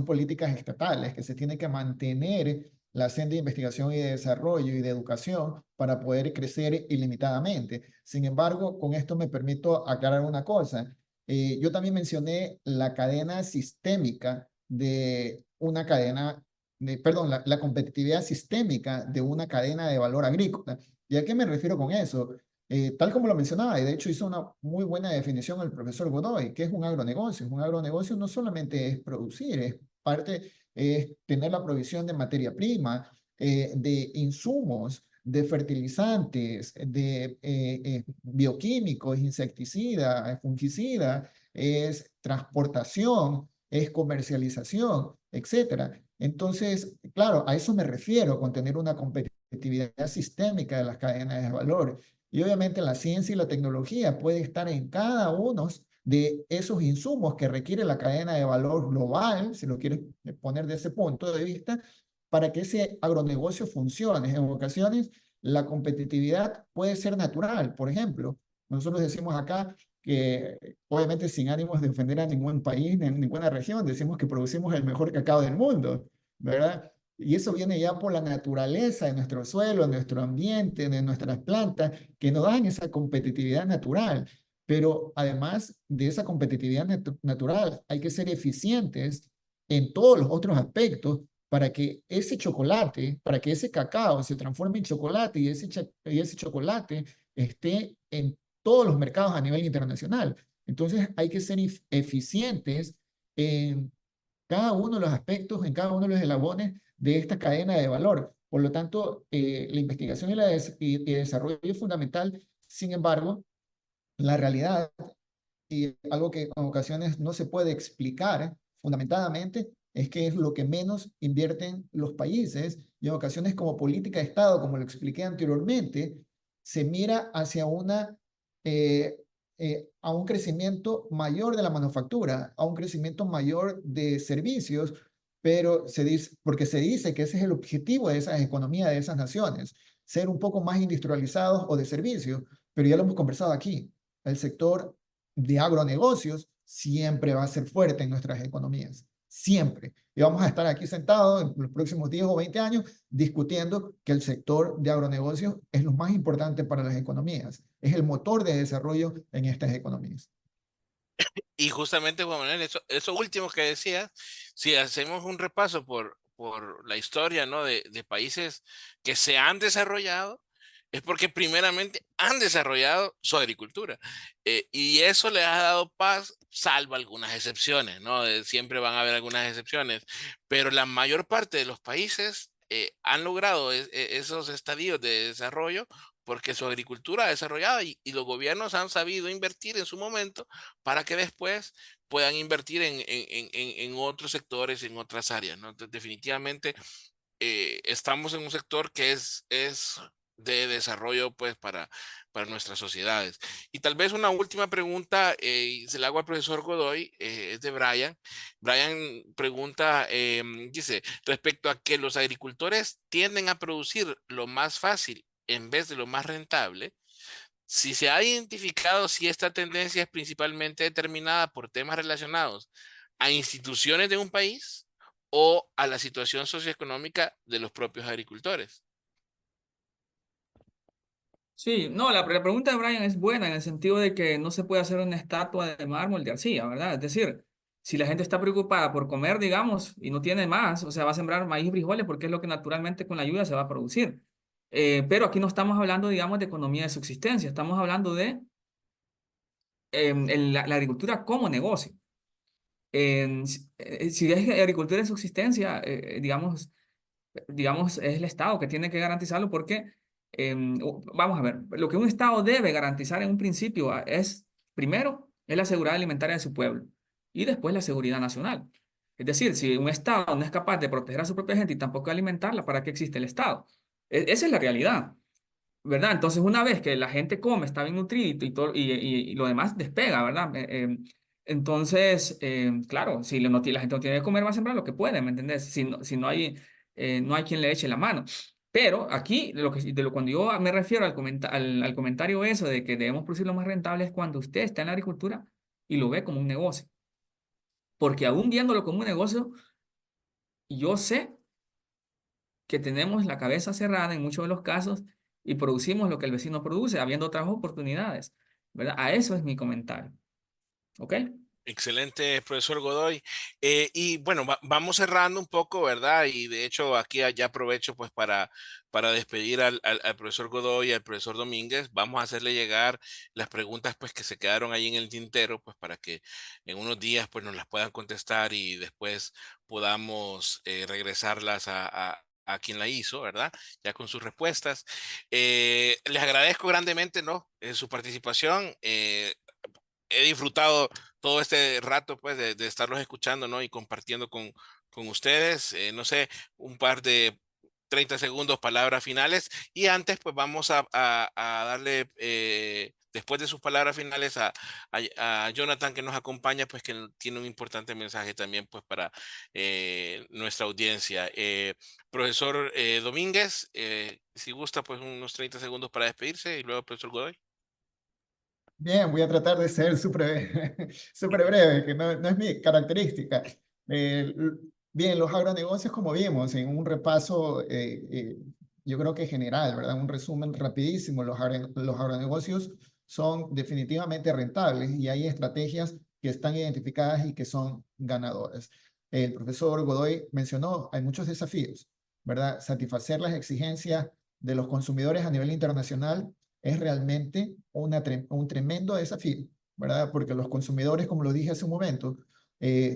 políticas estatales que se tiene que mantener la senda de investigación y de desarrollo y de educación para poder crecer ilimitadamente. Sin embargo, con esto me permito aclarar una cosa. Yo también mencioné la cadena sistémica de una cadena, perdón, la competitividad sistémica de una cadena de valor agrícola. ¿Y a qué me refiero con eso? Tal como lo mencionaba, y de hecho hizo una muy buena definición el profesor Godoy, que es un agronegocio. Un agronegocio no solamente es producir, es tener la provisión de materia prima, de insumos, de fertilizantes, de bioquímicos, insecticidas, fungicidas, es transportación, es comercialización, etcétera. Entonces, claro, a eso me refiero con tener una competitividad sistémica de las cadenas de valor. Y obviamente la ciencia y la tecnología puede estar en cada uno de esos insumos que requiere la cadena de valor global, si lo quieres poner de ese punto de vista, para que ese agronegocio funcione. En ocasiones, la competitividad puede ser natural. Por ejemplo, nosotros decimos acá, que obviamente sin ánimos de ofender a ningún país, ni a ninguna región, decimos que producimos el mejor cacao del mundo, ¿verdad? Y eso viene ya por la naturaleza de nuestro suelo, de nuestro ambiente, de nuestras plantas, que nos dan esa competitividad natural. Pero además de esa competitividad natural, hay que ser eficientes en todos los otros aspectos para que ese chocolate, para que ese cacao se transforme en chocolate y ese chocolate esté en todos los mercados a nivel internacional. Entonces hay que ser eficientes en cada uno de los aspectos, en cada uno de los eslabones de esta cadena de valor. Por lo tanto, la investigación y desarrollo es fundamental. Sin embargo, la realidad y algo que en ocasiones no se puede explicar fundamentadamente es que es lo que menos invierten los países y en ocasiones como política de Estado, como lo expliqué anteriormente, se mira hacia eh, a un crecimiento mayor de la manufactura, a un crecimiento mayor de servicios, pero porque se dice que ese es el objetivo de esas economías, de esas naciones, ser un poco más industrializados o de servicios, pero ya lo hemos conversado aquí, el sector de agronegocios siempre va a ser fuerte en nuestras economías, siempre. Y vamos a estar aquí sentados en los próximos 10 o 20 años discutiendo que el sector de agronegocios es lo más importante para las economías, es el motor de desarrollo en estas economías. Y justamente, Juan Manuel, eso último que decías, si hacemos un repaso por la historia, ¿no? de países que se han desarrollado, es porque primeramente han desarrollado su agricultura. Y eso les ha dado paz, salvo algunas excepciones, ¿no? Siempre van a haber algunas excepciones, pero la mayor parte de los países han logrado esos estadios de desarrollo porque su agricultura ha desarrollado y los gobiernos han sabido invertir en su momento para que después puedan invertir en otros sectores, en otras áreas, ¿no? Entonces, definitivamente estamos en un sector que es de desarrollo, pues, para nuestras sociedades. Y tal vez una última pregunta, y se la hago al profesor Godoy, es de Brian. Brian pregunta, dice, respecto a que los agricultores tienden a producir lo más fácil en vez de lo más rentable, si se ha identificado si esta tendencia es principalmente determinada por temas relacionados a instituciones de un país o a la situación socioeconómica de los propios agricultores. Sí, no, la pregunta de Brian es buena en el sentido de que no se puede hacer una estatua de mármol de arcilla, ¿verdad? Es decir, si la gente está preocupada por comer, digamos, y no tiene más, o sea, va a sembrar maíz y frijoles porque es lo que naturalmente con la lluvia se va a producir. Pero aquí no estamos hablando, digamos, de economía de subsistencia, estamos hablando de la agricultura como negocio. Si es agricultura de subsistencia, digamos, es el Estado que tiene que garantizarlo porque, vamos a ver, lo que un Estado debe garantizar en un principio es, primero, es la seguridad alimentaria de su pueblo y después la seguridad nacional. Es decir, si un Estado no es capaz de proteger a su propia gente y tampoco alimentarla, ¿para qué existe el Estado? Esa es la realidad, ¿verdad? Entonces, una vez que la gente come, está bien nutrido y, todo, y lo demás despega, ¿verdad? Entonces, claro, si la gente no tiene que comer, va a sembrar lo que puede, ¿me entendés? Si no hay, no hay quien le eche la mano. Pero aquí, cuando yo me refiero al comentario eso de que debemos producir lo más rentable es cuando usted está en la agricultura y lo ve como un negocio. Porque aún viéndolo como un negocio, yo sé que tenemos la cabeza cerrada en muchos de los casos y producimos lo que el vecino produce, habiendo otras oportunidades, ¿verdad? A eso es mi comentario. ¿Ok? Excelente, profesor Godoy. Y bueno, vamos cerrando un poco, ¿verdad? Y de hecho aquí ya aprovecho pues para despedir al profesor Godoy y al profesor Domínguez. Vamos a hacerle llegar las preguntas pues que se quedaron ahí en el tintero, pues para que en unos días pues nos las puedan contestar y después podamos regresarlas a quien la hizo, ¿verdad? Ya con sus respuestas. Les agradezco grandemente, ¿no? Su participación. He disfrutado todo este rato, pues, de estarlos escuchando, ¿no? Y compartiendo con ustedes, no sé, un par de 30 segundos, palabras finales. Y antes, pues, vamos a darle, después de sus palabras finales, a Jonathan, que nos acompaña, pues, que tiene un importante mensaje también, pues, para nuestra audiencia. Profesor Domínguez, si gusta, pues, unos 30 segundos para despedirse y luego, profesor Godoy. Bien, voy a tratar de ser súper súper breve, que no es mi característica. Bien, los agronegocios, como vimos en un repaso, yo creo que general, ¿verdad? Un resumen rapidísimo, los agronegocios son definitivamente rentables y hay estrategias que están identificadas y que son ganadoras. El profesor Godoy mencionó, hay muchos desafíos, ¿verdad? Satisfacer las exigencias de los consumidores a nivel internacional es realmente un tremendo desafío, ¿verdad? Porque los consumidores, como lo dije hace un momento,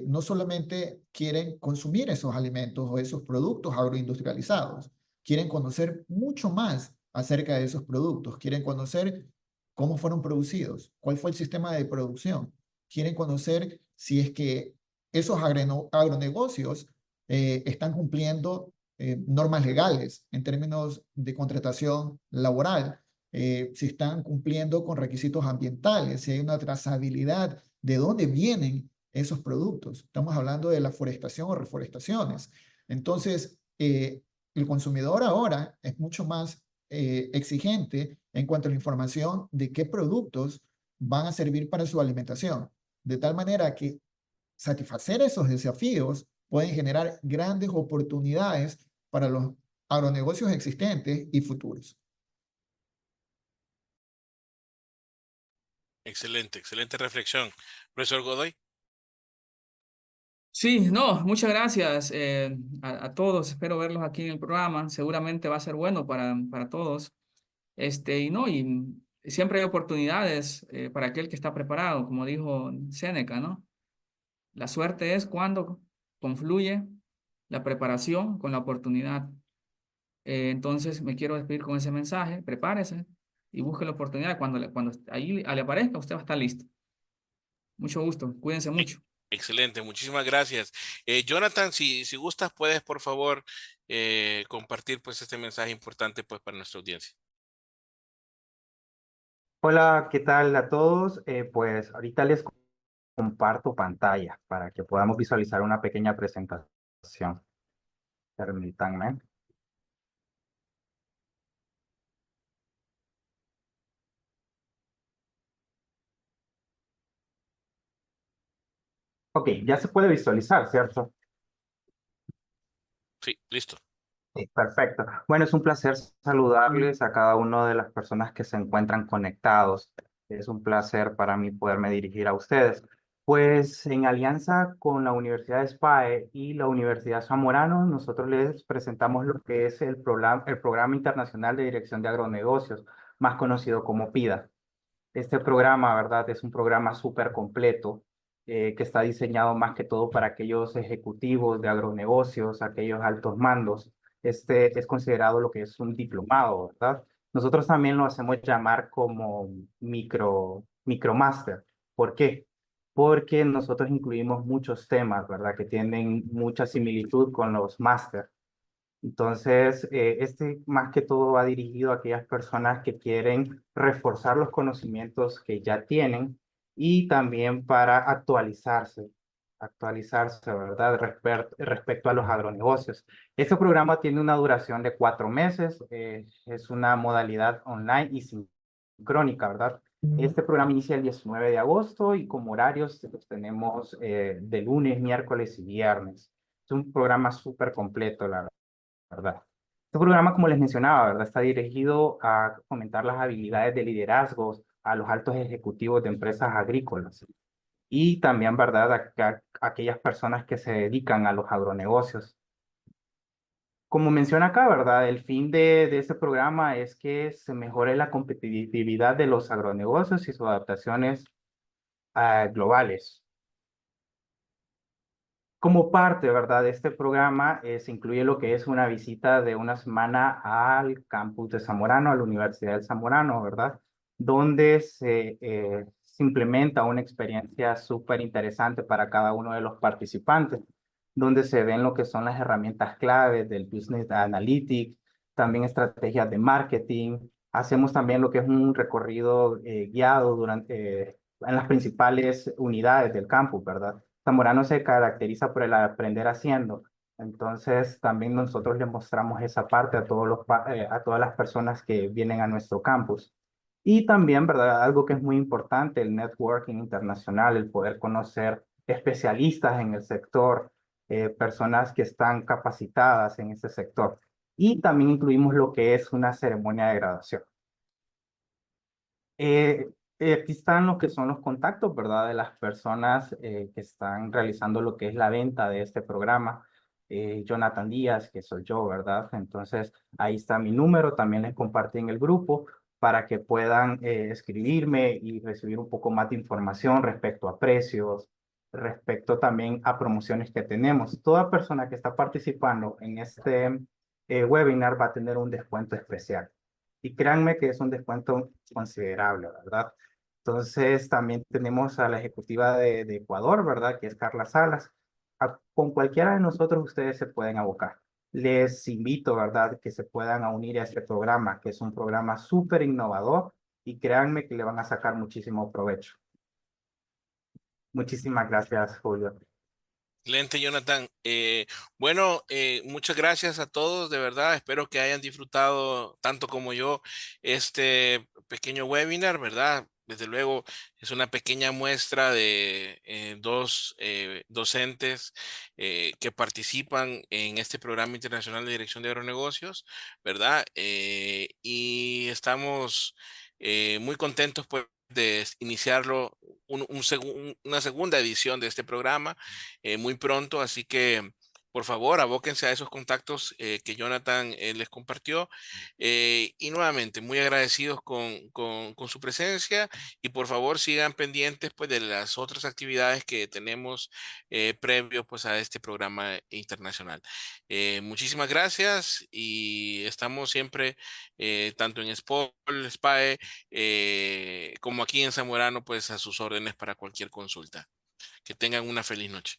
no solamente quieren consumir esos alimentos o esos productos agroindustrializados, quieren conocer mucho más acerca de esos productos, quieren conocer cómo fueron producidos, cuál fue el sistema de producción, quieren conocer si es que esos agronegocios están cumpliendo normas legales en términos de contratación laboral, si están cumpliendo con requisitos ambientales, si hay una trazabilidad de dónde vienen esos productos. Estamos hablando de la forestación o reforestaciones. Entonces, el consumidor ahora es mucho más exigente en cuanto a la información de qué productos van a servir para su alimentación. De tal manera que satisfacer esos desafíos pueden generar grandes oportunidades para los agronegocios existentes y futuros. Excelente, excelente reflexión. Profesor Godoy. Sí, no, muchas gracias a todos. Espero verlos aquí en el programa. Seguramente va a ser bueno para todos. Y no, y siempre hay oportunidades para aquel que está preparado, como dijo Séneca, ¿no? La suerte es cuando confluye la preparación con la oportunidad. Entonces me quiero despedir con ese mensaje. Prepárese y busque la oportunidad. Cuando ahí le aparezca, usted va a estar listo. Mucho gusto. Cuídense E- mucho. Excelente, muchísimas gracias. Jonathan, si gustas, puedes por favor compartir pues este mensaje importante pues para nuestra audiencia. Hola, ¿qué tal a todos? Pues ahorita les comparto pantalla para que podamos visualizar una pequeña presentación. Permítanme. Ok, ya se puede visualizar, ¿cierto? Sí, listo. Sí, perfecto. Bueno, es un placer saludarles a cada una de las personas que se encuentran conectados. Es un placer para mí poderme dirigir a ustedes. Pues en alianza con la Universidad de SPAE y la Universidad Zamorano, nosotros les presentamos lo que es el Programa Internacional de Dirección de Agronegocios, más conocido como PIDA. Este programa, ¿verdad? Es un programa súper completo que está diseñado más que todo para aquellos ejecutivos de agronegocios, aquellos altos mandos. Este es considerado lo que es un diplomado, ¿verdad? Nosotros también lo hacemos llamar como micromaster. ¿Por qué? Porque nosotros incluimos muchos temas, ¿verdad? Que tienen mucha similitud con los máster. Entonces, este más que todo va dirigido a aquellas personas que quieren reforzar los conocimientos que ya tienen y también para actualizarse, ¿verdad? Respecto a los agronegocios. Este programa tiene una duración de 4 meses, es una modalidad online y sincrónica, ¿verdad? Este programa inicia el 19 de agosto y como horarios los tenemos de lunes, miércoles y viernes. Es un programa súper completo, la verdad. Este programa, como les mencionaba, ¿verdad? Está dirigido a fomentar las habilidades de liderazgo a los altos ejecutivos de empresas agrícolas y también, ¿verdad? A aquellas personas que se dedican a los agronegocios. Como menciona acá, ¿verdad? El fin de este programa es que se mejore la competitividad de los agronegocios y sus adaptaciones globales. Como parte, ¿verdad? De este programa se incluye lo que es una visita de una semana al campus de Zamorano, a la Universidad del Zamorano, ¿verdad? Donde se implementa una experiencia súper interesante para cada uno de los participantes, donde se ven lo que son las herramientas claves del Business Analytics, también estrategias de marketing. Hacemos también lo que es un recorrido guiado en las principales unidades del campus, ¿verdad? Zamorano se caracteriza por el aprender haciendo. Entonces, también nosotros le mostramos esa parte a todas las personas que vienen a nuestro campus. Y también, ¿verdad? Algo que es muy importante, el networking internacional, el poder conocer especialistas en el sector, personas que están capacitadas en ese sector. Y también incluimos lo que es una ceremonia de graduación. Aquí están lo que son los contactos, ¿verdad? De las personas que están realizando lo que es la venta de este programa. Jonathan Díaz, que soy yo, ¿verdad? Entonces, ahí está mi número, también les compartí en el grupo para que puedan escribirme y recibir un poco más de información respecto a precios, respecto también a promociones que tenemos. Toda persona que está participando en este webinar va a tener un descuento especial. Y créanme que es un descuento considerable, ¿verdad? Entonces, también tenemos a la ejecutiva de Ecuador, ¿verdad? Que es Carla Salas. Con cualquiera de nosotros ustedes se pueden abocar. Les invito, ¿verdad? Que se puedan unir a este programa, que es un programa súper innovador y créanme que le van a sacar muchísimo provecho. Muchísimas gracias, Julio. Excelente, Jonathan. Bueno, muchas gracias a todos, de verdad. Espero que hayan disfrutado tanto como yo este pequeño webinar, ¿verdad? Desde luego, es una pequeña muestra de dos docentes que participan en este programa internacional de dirección de agronegocios, ¿verdad? Y estamos muy contentos, pues, de iniciarlo, una segunda edición de este programa muy pronto, así que por favor abóquense a esos contactos que Jonathan les compartió y nuevamente muy agradecidos con su presencia y por favor sigan pendientes pues de las otras actividades que tenemos previo pues a este programa internacional. Muchísimas gracias y estamos siempre tanto en SPOL, SPAE como aquí en Zamorano pues a sus órdenes para cualquier consulta. Que tengan una feliz noche.